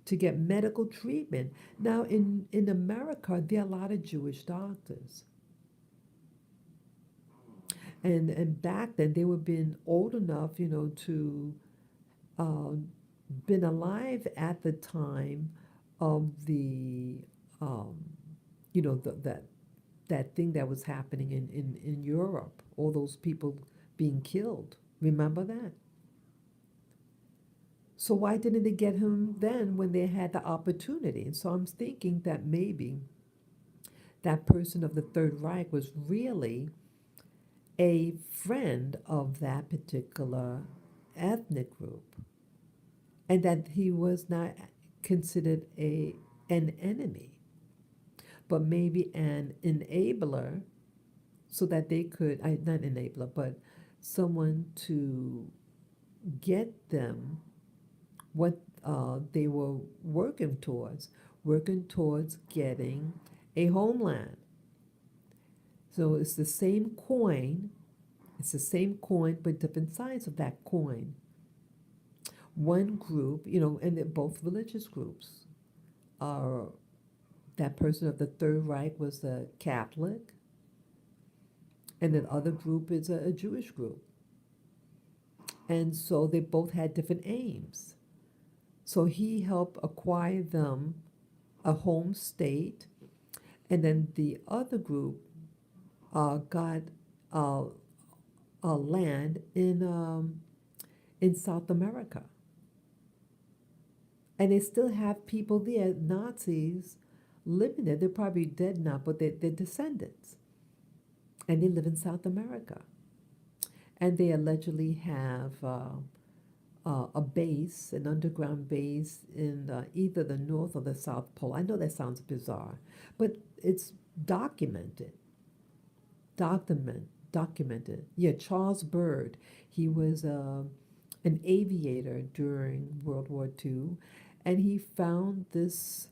to get medical treatment. Now, in America, there are a lot of Jewish doctors. And back then, they were being old enough, to uh, been alive at the time of the, um, that thing that was happening in Europe, all those people being killed. Remember that? So why didn't they get him then when they had the opportunity? And so I'm thinking that maybe that person of the Third Reich was really a friend of that particular ethnic group, and that he was not considered an enemy, but maybe an enabler, so that they could, not enabler, but someone to get them what they were working towards getting a homeland. So it's the same coin, but different sides of that coin. One group, and they're both religious groups. Are That person of the Third Reich was a Catholic, and the other group is a Jewish group. And so they both had different aims. So he helped acquire them a home state, and then the other group got uh, land in South America, and they still have people there, Nazis, living there. They're probably dead now, but they're descendants, and they live in South America, and they allegedly have a base, an underground base in either the North or the South Pole. I know that sounds bizarre, but it's documented. Documented. Yeah, Charles Byrd. He was an aviator during World War II, and he found this.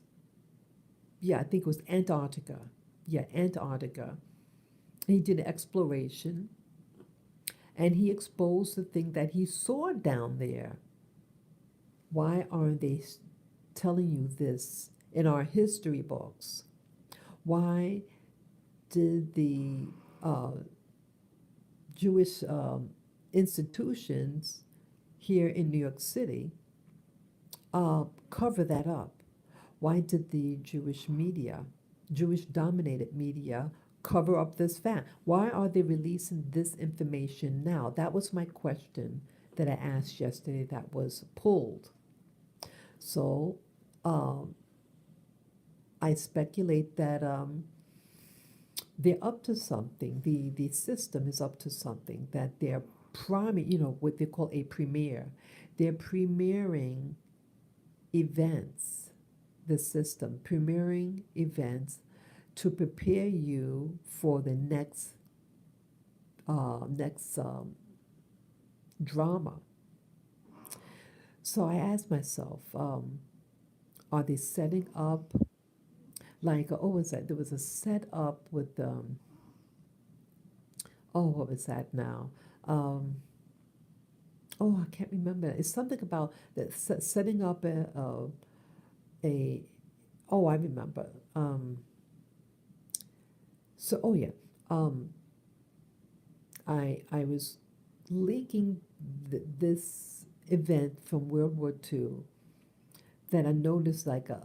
Yeah, I think it was Antarctica. Yeah, Antarctica. He did an exploration, and he exposed the thing that he saw down there. Why aren't they telling you this in our history books? Why did the Jewish institutions here in New York City cover that up? Why did the Jewish media, Jewish dominated media, cover up this fact? Why are they releasing this information now? That was my question that I asked yesterday that was pulled. So I speculate that they're up to something. The system is up to something, that they're priming, what they call a premiere. They're premiering events, the system, premiering events to prepare you for the next drama. So I asked myself, are they setting up like, oh, was that? There was a setup with, oh, what was that now? Oh, I can't remember. It's something about that setting up a oh, I remember. So, oh yeah, um, I was linking this event from World War II that I noticed like a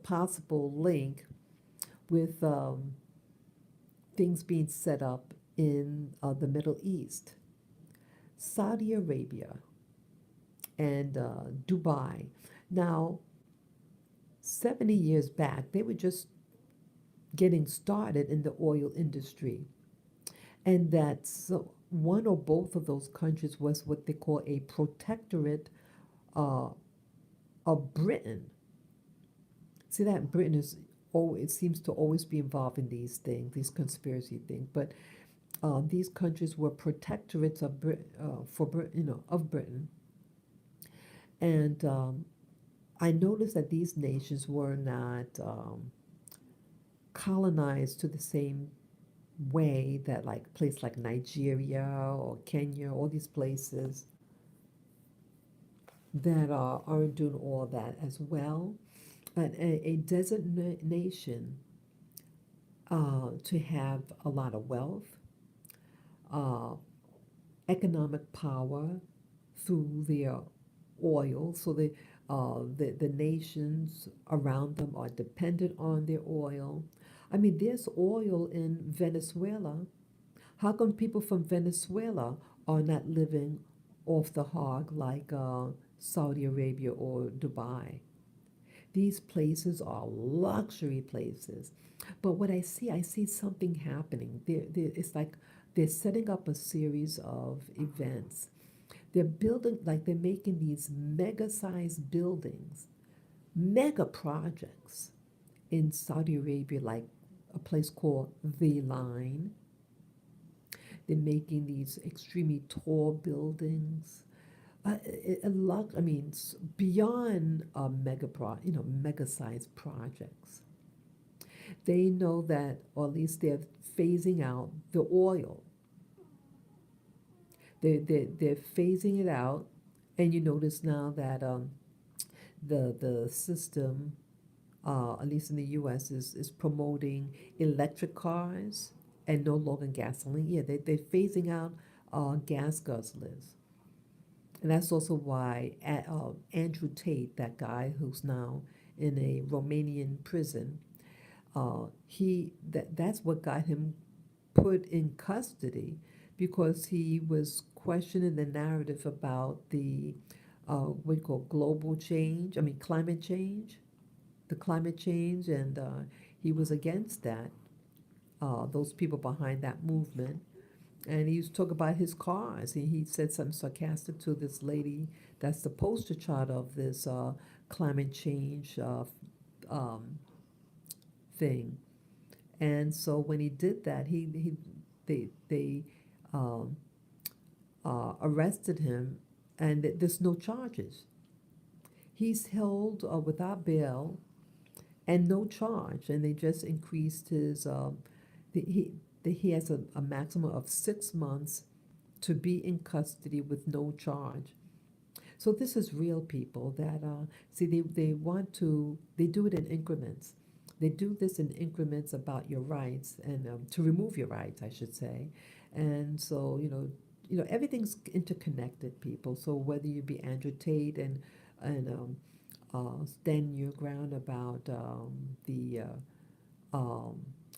possible link with things being set up in the Middle East, Saudi Arabia, and Dubai. Now, 70 years back, they were just getting started in the oil industry. And that so one or both of those countries was what they call a protectorate uh, of Britain. See that Britain is it seems to always be involved in these things, these conspiracy things. But these countries were protectorates of of Britain, and I noticed that these nations were not colonized to the same way that like places like Nigeria or Kenya, all these places. that aren't doing all that as well. A desert nation to have a lot of wealth, uh, economic power through their oil. So the nations around them are dependent on their oil. I mean, there's oil in Venezuela. How come people from Venezuela are not living off the hog like Saudi Arabia or Dubai? These places are luxury places. But what I see something happening. It's like they're setting up a series of events. They're building, like they're making these mega sized buildings, mega projects in Saudi Arabia, like a place called The Line. They're making these extremely tall buildings. A lot, I mean, beyond mega sized projects. They know that, or at least they're phasing out the oil. They're phasing it out, and you notice now that the system, at least in the U.S., is promoting electric cars and no longer gasoline. Yeah, they're phasing out gas guzzlers. And that's also why Andrew Tate, that guy who's now in a Romanian prison, that's what got him put in custody because he was questioning the narrative about the what you call global change. I mean climate change, the climate change, and he was against that. Those people behind that movement, and he used to talk about his cars. He said something sarcastic to this lady that's the poster child of this climate change um, thing. And so when he did that, they um, arrested him, and there's no charges. He's held without bail and no charge, and they just increased his. He he has a maximum of 6 months to be in custody with no charge. So this is real people that see they want to they do it in increments. They do this in increments about your rights and to remove your rights, I should say. And so everything's interconnected, people. So whether you be Andrew Tate and stand your ground about the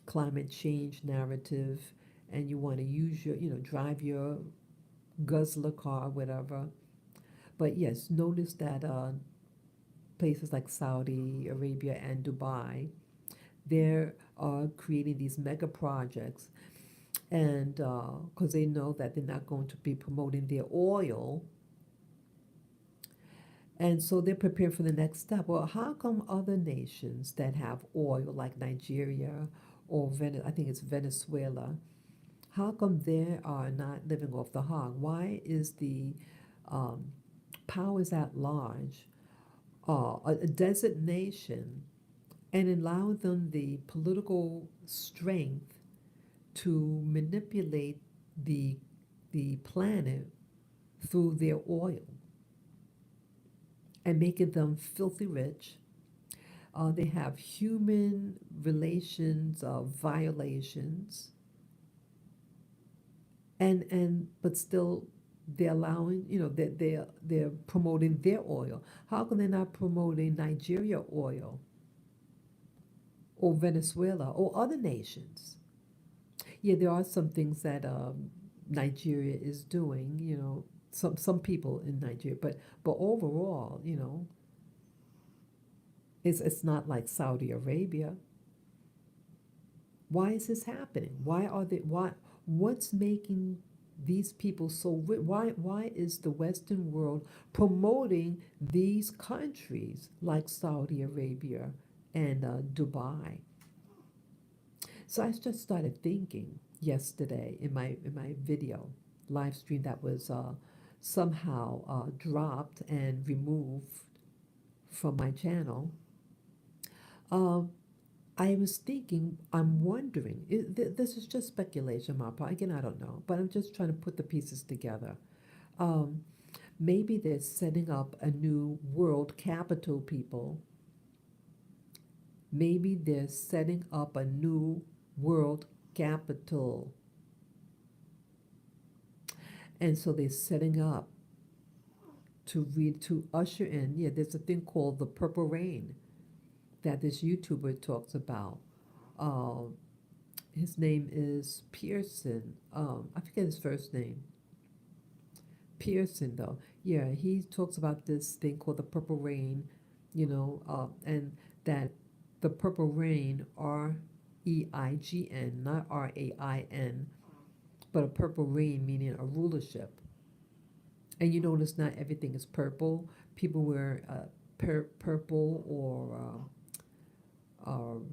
climate change narrative, and you want to use your drive your guzzler car, whatever. But yes, notice that places like Saudi Arabia and Dubai, they're creating these mega projects, and because they know that they're not going to be promoting their oil, and so they're preparing for the next step. Well, how come other nations that have oil, like Nigeria or I think it's Venezuela, how come they are not living off the hog? Why is the um, powers at large a designation and allow them the political strength to manipulate the the planet through their oil and making them filthy rich. They have human relations violations, and but still they're allowing that they're promoting their oil. How come they're not promoting Nigeria oil or Venezuela or other nations? Yeah, there are some things that Nigeria is doing. Some people in Nigeria, but overall, it's not like Saudi Arabia. Why is this happening? What's making these people so rich? Why is the Western world promoting these countries like Saudi Arabia and Dubai? So I just started thinking yesterday in my video live stream that was somehow dropped and removed from my channel. Um, I was thinking, I'm wondering, this is just speculation on my part. Again, I don't know, but I'm just trying to put the pieces together. Um, Maybe they're setting up a new world capital, people. Maybe they're setting up a new world capital. And so they're setting up to usher in. Yeah, there's a thing called the purple rain that this YouTuber talks about. Uh, his name is Pearson. I forget his first name. Pearson, though. Yeah, he talks about this thing called the purple rain, and that the purple rain, REIGN, not RAIN, but a purple rain meaning a rulership. And you notice not everything is purple. People wear purple or what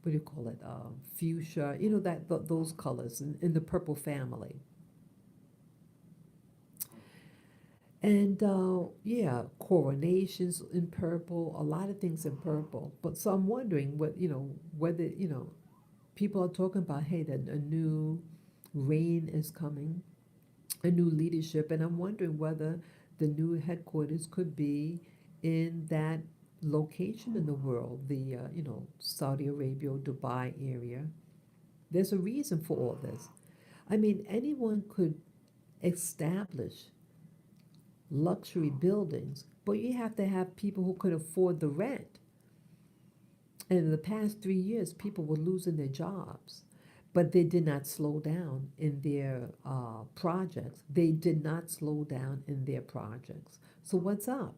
do you call it? Fuchsia. You know those colors in the purple family. And yeah, coronations in purple, a lot of things in purple. But so I'm wondering whether people are talking about, hey, that a new reign is coming, a new leadership, and I'm wondering whether the new headquarters could be in that location in the world, the Saudi Arabia, Dubai area. There's a reason for all this. I mean, anyone could establish luxury buildings, but you have to have people who could afford the rent. And in the past 3 years, people were losing their jobs, but they did not slow down in their projects. They did not slow down in their projects. So what's up?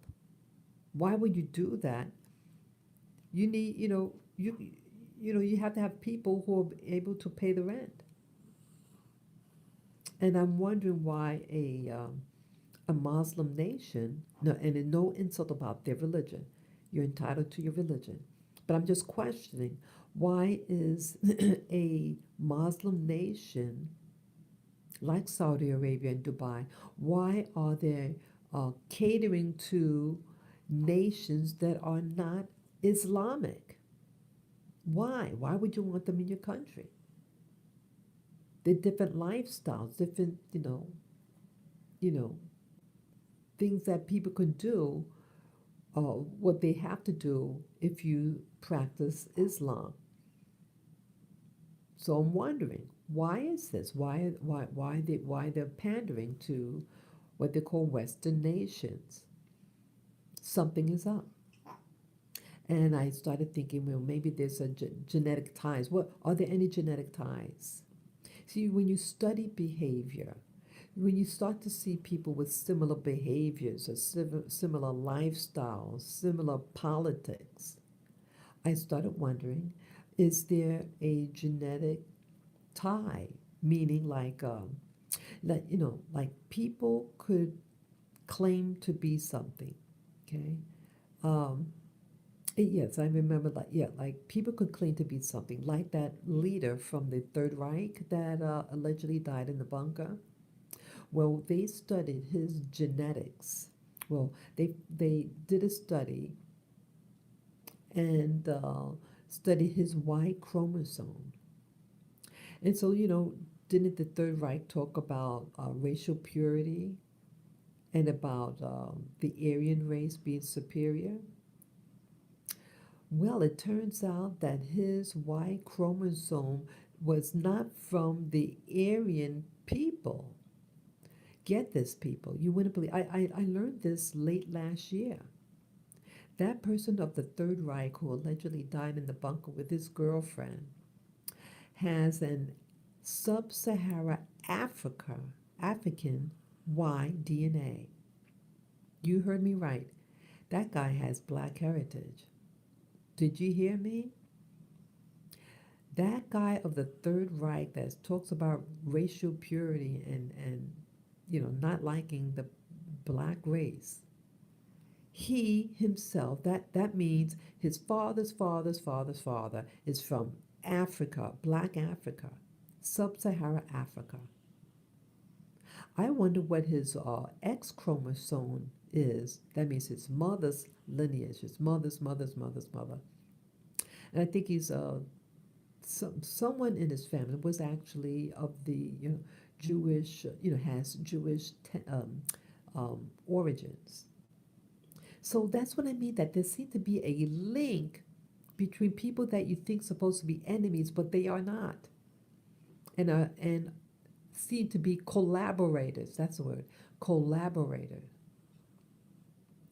Why would you do that? You need, you have to have people who are able to pay the rent. And I'm wondering why a Muslim nation, no, and no insult about their religion. You're entitled to your religion. But I'm just questioning, why is a Muslim nation like Saudi Arabia and Dubai, why are they catering to nations that are not Islamic? Why? Why would you want them in your country? They're different lifestyles, different, you know, things that people can do, what they have to do if you practice Islam. So I'm wondering, why is this? Why they're pandering to what they call Western nations? Something is up. And I started thinking, well, maybe there's a genetic ties. What are there any genetic ties? See, when you study behavior, when you start to see people with similar behaviors or similar lifestyles, similar politics, I started wondering, is there a genetic tie? Meaning, like people could claim to be something. Okay. Um, yes, I remember. Like people could claim to be something. Like that leader from the Third Reich that allegedly died in the bunker. Well, they studied his genetics. Well, they did a study and studied his Y chromosome. And so, didn't the Third Reich talk about racial purity and about the Aryan race being superior? Well, it turns out that his Y chromosome was not from the Aryan people. Get this, people. You wouldn't believe. I learned this late last year. That person of the Third Reich who allegedly died in the bunker with his girlfriend has an sub-Sahara African Y DNA. You heard me right. That guy has black heritage. Did you hear me? That guy of the Third Reich that talks about racial purity and not liking the black race. He himself, that means his father's father's father's father is from Africa, black Africa, sub-Sahara Africa. I wonder what his X chromosome is. That means his mother's lineage, his mother's mother. And I think he's someone in his family was actually of the Jewish, has Jewish origins. So that's what I mean, that there seems to be a link between people that you think supposed to be enemies, but they are not, and seem to be collaborators. That's the word, collaborator.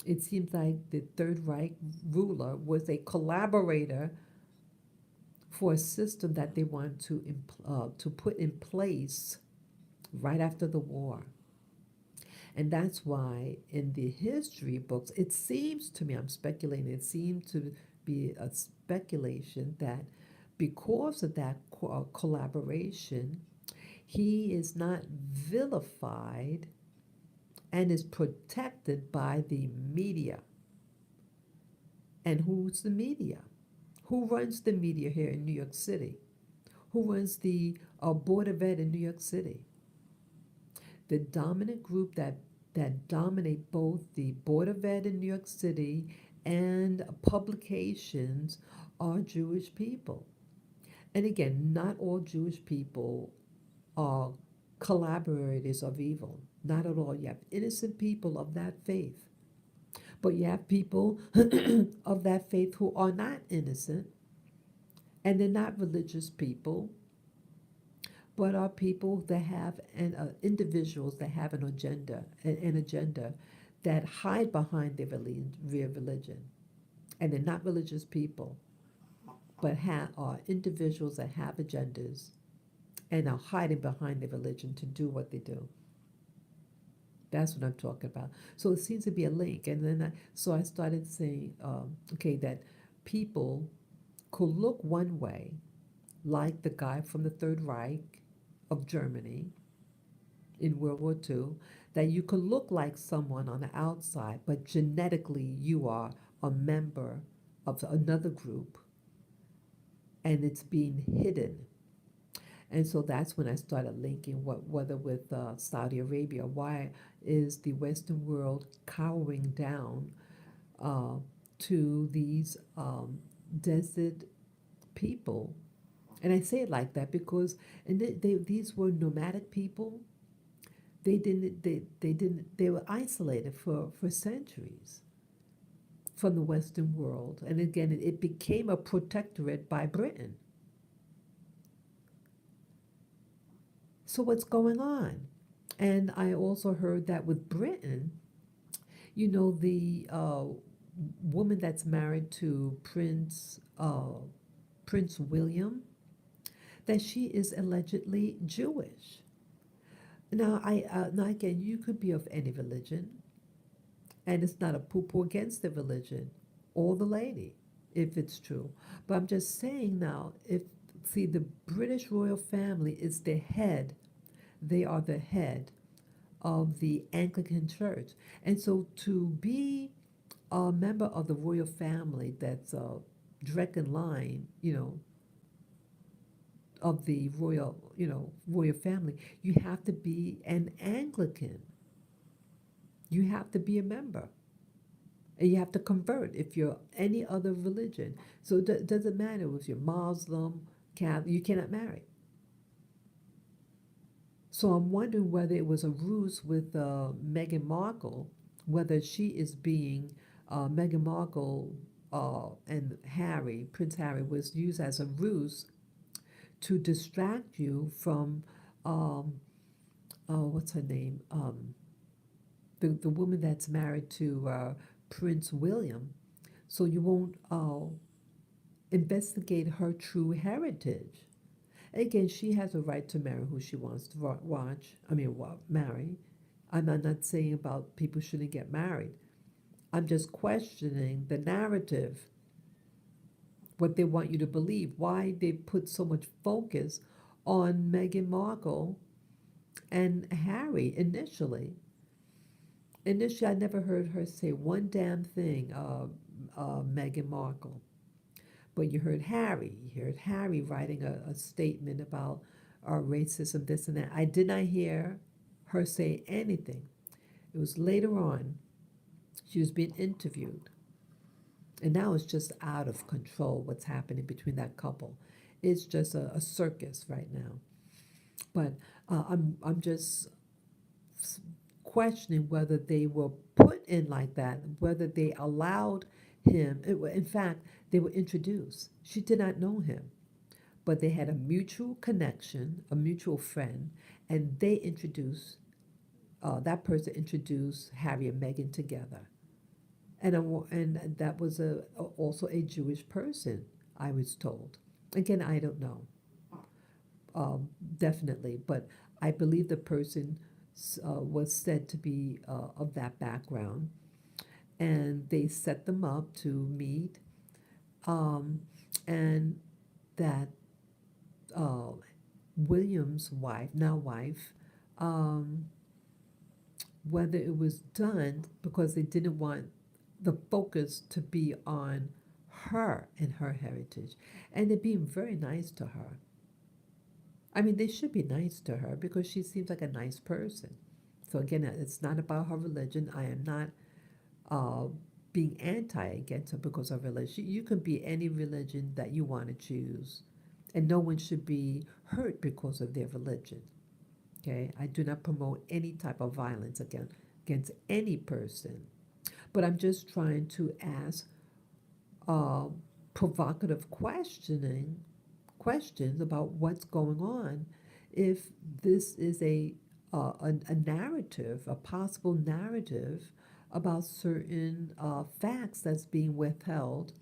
It seems like the Third Reich ruler was a collaborator for a system that they wanted to put in place right after the war. And that's why in the history books, it seems to me, I'm speculating, it seems to be a speculation that because of that collaboration, he is not vilified and is protected by the media. And who's the media? Who runs the media here in New York City? Who runs the Board of Ed in New York City? The dominant group that dominate both the Board of Ed in New York City and publications are Jewish people. And again, not all Jewish people are collaborators of evil. Not at all. You have innocent people of that faith. But you have people of that faith who are not innocent, and they're not religious people, but are people that have individuals that have an agenda that hide behind their religion, and they're not religious people, but are individuals that have agendas and are hiding behind their religion to do what they do. That's what I'm talking about. So it seems to be a link, and then I started saying, okay, that people could look one way, like the guy from the Third Reich of Germany in World War II, that you could look like someone on the outside, but genetically you are a member of another group, and it's being hidden. And so that's when I started linking whether with Saudi Arabia, why is the Western world cowering down uh, to these desert people? And I say it like that because these were nomadic people. They were isolated for centuries from the Western world. And again, it became a protectorate by Britain. So what's going on? And I also heard that with Britain, the woman that's married to Prince William, that she is allegedly Jewish. Now again, you could be of any religion, and it's not a poo-poo against the religion or the lady, if it's true. But I'm just saying now, the British royal family is the head. They are the head of the Anglican Church, and so to be a member of the royal family that's direct in line, of the royal family, you have to be an Anglican. You have to be a member. And you have to convert if you're any other religion. So it doesn't matter if you're Muslim, Catholic, you cannot marry. So I'm wondering whether it was a ruse with Meghan Markle, whether she is being, Meghan Markle and Prince Harry was used as a ruse to distract you from, what's her name? The woman that's married to Prince William, so you won't investigate her true heritage. Again, she has a right to marry who she wants to marry. I'm not saying about people shouldn't get married. I'm just questioning the narrative, what they want you to believe, why they put so much focus on Meghan Markle and Harry initially. Initially, I never heard her say one damn thing, Meghan Markle. But you heard Harry writing a statement about racism, this and that. I did not hear her say anything. It was later on, she was being interviewed. And now it's just out of control what's happening between that couple. It's just a circus right now. But I'm just questioning whether they were put in like that, whether they allowed him. In fact, they were introduced. She did not know him, but they had a mutual connection, a mutual friend, and they introduced, that person introduced Harry and Meghan together. And that was also a Jewish person, I was told. Again, I don't know, definitely, but I believe the person was said to be of that background, and they set them up to meet, um, and that uh, William's wife, now wife, um, whether it was done because they didn't want the focus to be on her and her heritage, and they're being very nice to her. I mean, they should be nice to her because she seems like a nice person. So again, it's not about her religion. I am not uh, being anti against her because of religion. You can be any religion that you want to choose, and no one should be hurt because of their religion. Okay, I do not promote any type of violence against any person, but I'm just trying to ask uh, provocative questions about what's going on. If this is a narrative, a possible narrative about certain facts that's being withheld,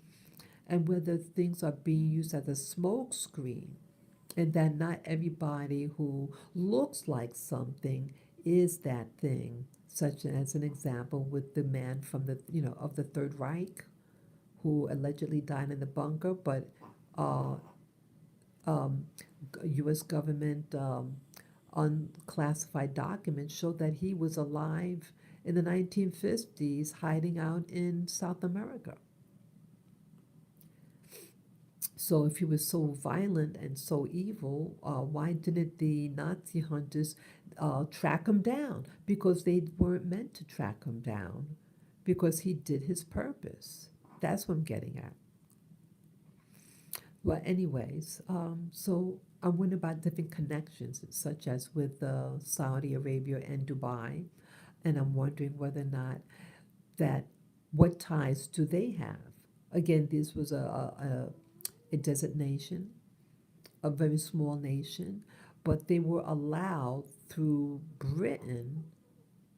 and whether things are being used as a smoke screen, and that not everybody who looks like something is that thing, such as an example with the man from the of the Third Reich who allegedly died in the bunker, but uh, um, U.S. government unclassified documents show that he was alive in the 1950s, hiding out in South America. So, if he was so violent and so evil, why didn't the Nazi hunters track him down? Because they weren't meant to track him down, because he did his purpose. That's what I'm getting at. Well, anyways, so I'm wondering about different connections, such as with Saudi Arabia and Dubai, and I'm wondering whether or not that what ties do they have? Again, this was a desert nation, a very small nation, but they were allowed through Britain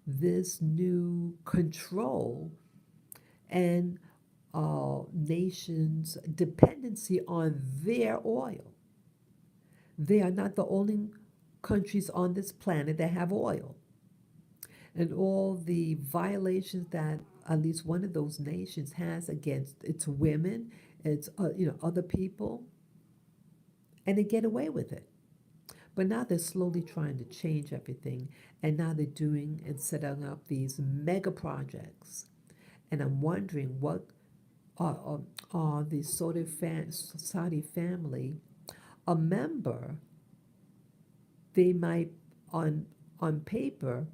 this new control and nations' dependency on their oil. They are not the only countries on this planet that have oil. And all the violations that at least one of those nations has against its women, its other people, and they get away with it. But now they're slowly trying to change everything, and now they're doing and setting up these mega projects. And I'm wondering what are the Saudi family a member. They might on paper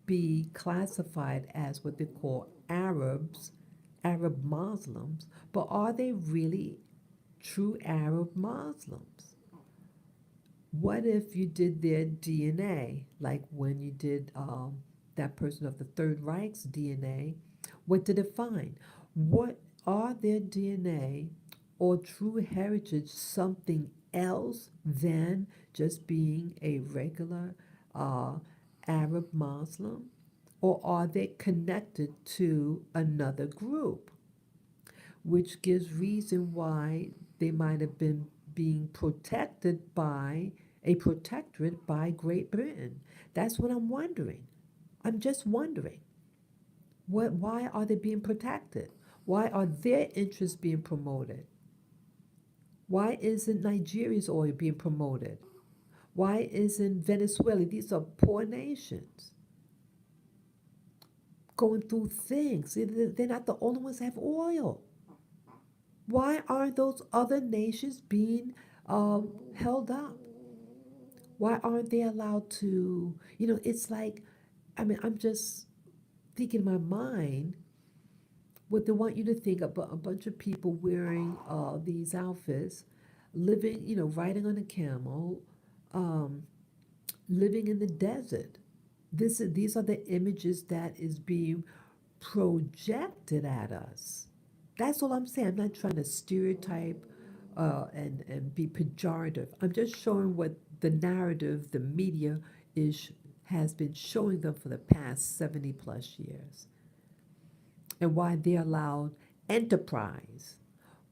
be classified as what they call Arab Muslims, but are they really true Arab Muslims? What if you did their DNA, like when you did that person of the Third Reich's DNA? What did it find? What are their DNA or true heritage something else than just being a regular uh, Arab Muslim? Or are they connected to another group? Which gives reason why they might have been being protected by a protectorate by Great Britain. That's what I'm wondering. I'm just wondering. Why are they being protected? Why are their interests being promoted? Why isn't Nigeria's oil being promoted? Why isn't Venezuela? These are poor nations going through things. They're not the only ones that have oil. Why aren't those other nations being held up? Why aren't they allowed to? It's like, I mean, I'm just thinking in my mind what they want you to think about a bunch of people wearing these outfits, living, riding on a camel, um, living in the desert, These are the images that is being projected at us. That's all I'm saying. I'm not trying to stereotype and be pejorative. I'm just showing what the narrative, the media is has been showing them for the past 70 plus years, and why they allowed enterprise.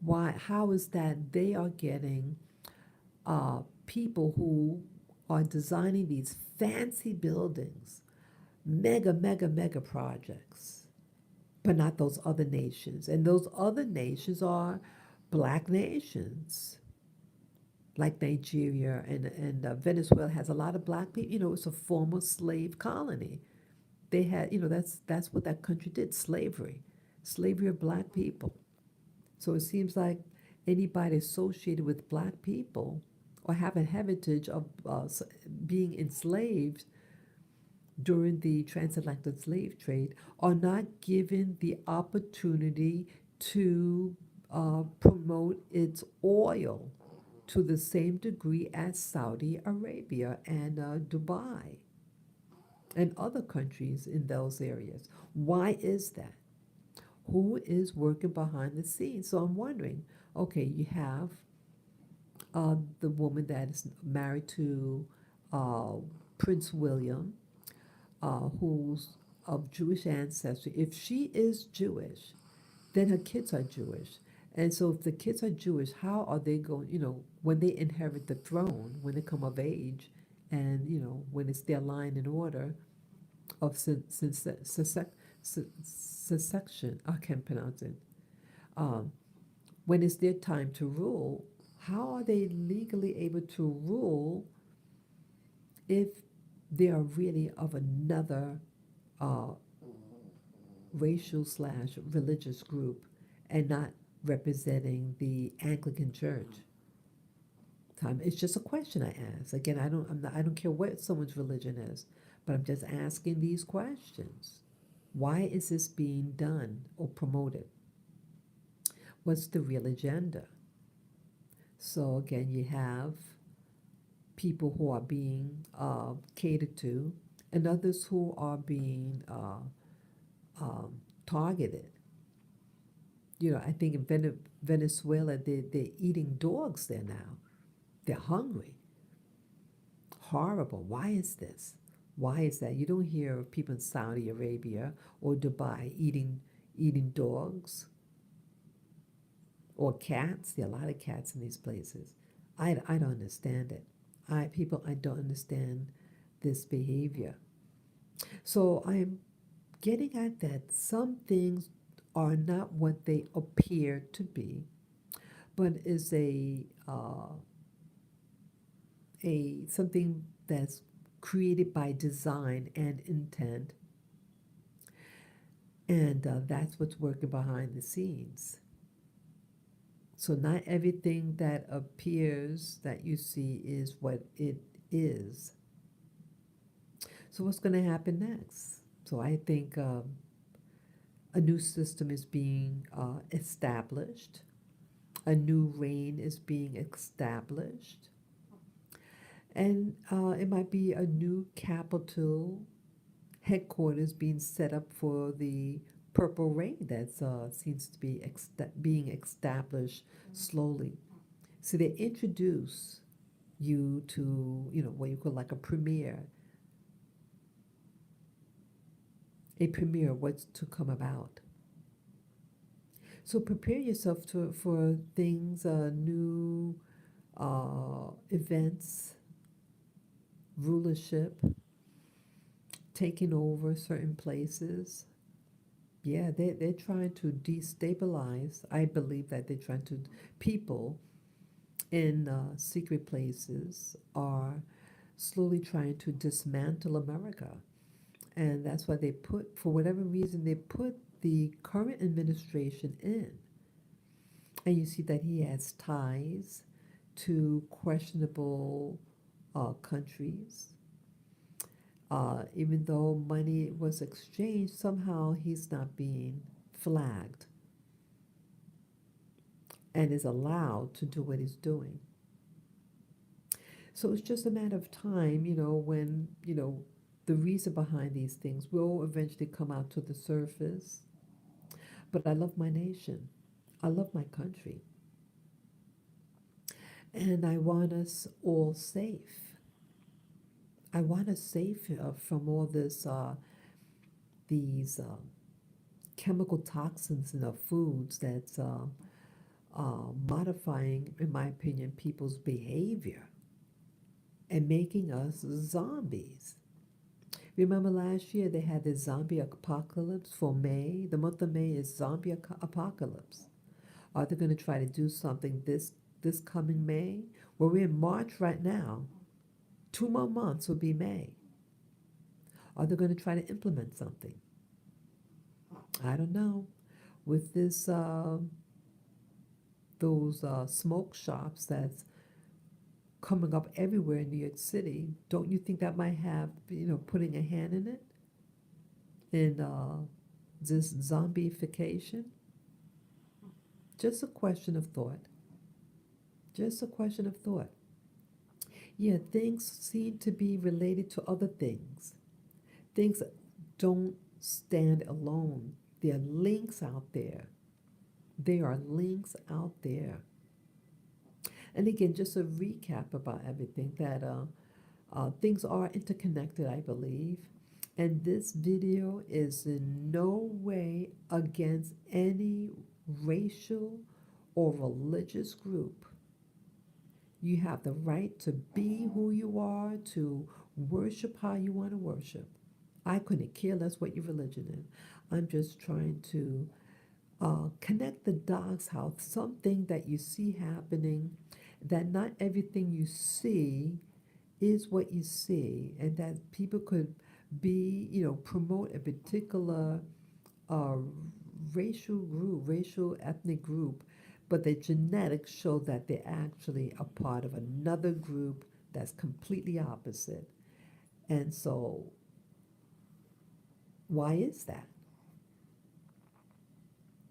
Why? How is that they are getting people who are designing these fancy buildings, mega projects, but not those other nations. And those other nations are black nations, like Nigeria and Venezuela has a lot of black people. You know, it's a former slave colony. They had, you know, that's what that country did: slavery of black people. So it seems like anybody associated with black people or have a heritage of being enslaved during the transatlantic slave trade are not given the opportunity to promote its oil to the same degree as Saudi Arabia and Dubai and other countries in those areas. Why is that? Who is working behind the scenes? So I'm wondering, okay, you have the woman that is married to uh, Prince William, who's of Jewish ancestry. If she is Jewish, then her kids are Jewish. And so if the kids are Jewish, how are they going, you know, when they inherit the throne, when they come of age, and, you know, when it's their line in order of secession, I can't pronounce it, um, when it's their time to rule, how are they legally able to rule if they are really of another uh, racial slash religious group and not representing the Anglican Church? It's just a question I ask. Again, I don't care what someone's religion is, but I'm just asking these questions. Why is this being done or promoted? What's the real agenda? So again, you have people who are being catered to, and others who are being targeted. You know, I think in Venezuela, they're eating dogs there now. They're hungry. Horrible. Why is this? Why is that? You don't hear of people in Saudi Arabia or Dubai eating dogs or cats. There are a lot of cats in these places. I don't understand it. I don't understand this behavior. So I'm getting at that some things are not what they appear to be, but is a something that's created by design and intent, and that's what's working behind the scenes. So not everything that appears that you see is what it is. So what's going to happen next? So I think a new system is being established. A new reign is being established. And it might be a new capital headquarters being set up for the Purple Rain that seems to be being established slowly. So they introduce you to, you know, what you call like a premiere of what's to come about. So prepare yourself for things, new events, rulership, taking over certain places. Yeah, they're trying to destabilize. I believe that they're trying to, people in secret places are slowly trying to dismantle America. And that's why they put, for whatever reason, they put the current administration in. And you see that he has ties to questionable countries. Even though money was exchanged, somehow he's not being flagged and is allowed to do what he's doing. So it's just a matter of time, you know, when, you know, the reason behind these things will eventually come out to the surface. But I love my nation. I love my country. And I want us all safe. I want us safe from all these chemical toxins in our foods that's modifying, in my opinion, people's behavior and making us zombies. Remember last year they had the zombie apocalypse for May? The month of May is zombie apocalypse. Are they going to try to do something this coming May? Well, we're in March right now. 2 more months will be May. Are they going to try to implement something? I don't know. With those smoke shops that's coming up everywhere in New York City, don't you think that might have, putting a hand in it? In this zombification? Just a question of thought. Just a question of thought. Yeah, things seem to be related to other things. Things don't stand alone. There are links out there. There are links out there. And again, just a recap about everything that things are interconnected, I believe. And this video is in no way against any racial or religious group. You have the right to be who you are, to worship how you want to worship. I couldn't care less what your religion is. I'm just trying to connect the dots, how something that you see happening, that not everything you see is what you see, and that people could be, promote a particular uh, racial group, racial ethnic group, but their genetics show that they're actually a part of another group that's completely opposite. And so, why is that?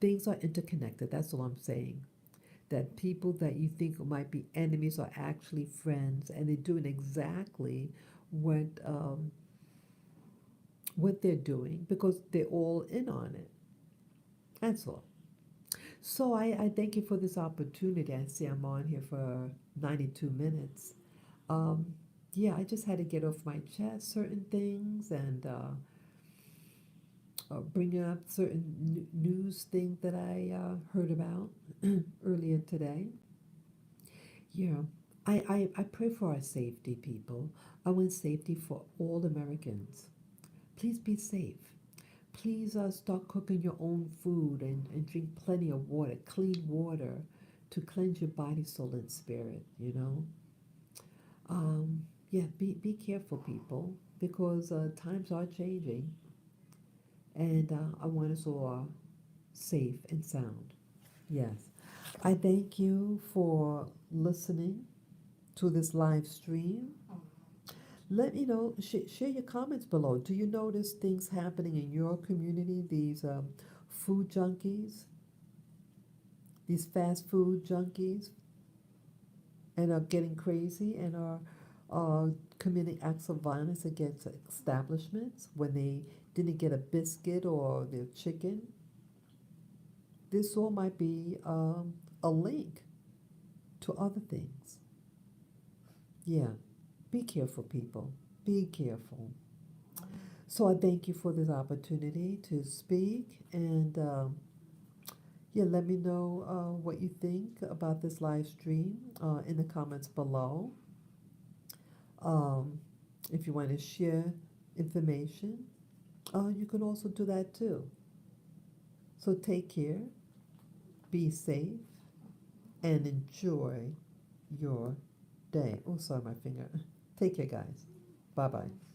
Things are interconnected, that's all I'm saying. That people that you think might be enemies are actually friends, and they're doing exactly what they're doing because they're all in on it. That's all. So I thank you for this opportunity. I see I'm on here for 92 minutes. Um, yeah, I just had to get off my chest certain things and bring up certain news things that I heard about earlier today. Yeah, I pray for our safety, people. I want safety for all Americans. Please be safe. Please start cooking your own food and drink plenty of water, clean water, to cleanse your body, soul, and spirit. Yeah, be careful, people, because times are changing, and I want us all safe and sound. Yes. I thank you for listening to this live stream. Let me know, share your comments below. Do you notice things happening in your community, these food junkies, these fast food junkies, and are getting crazy and are committing acts of violence against establishments when they didn't get a biscuit or their chicken? This all might be a link to other things. Yeah, be careful, people. Be careful. So I thank you for this opportunity to speak, and yeah, let me know what you think about this live stream in the comments below. Um, if you want to share information, you can also do that too. So take care, be safe, and enjoy your day. Oh, sorry, my finger. Take care, guys. Bye bye.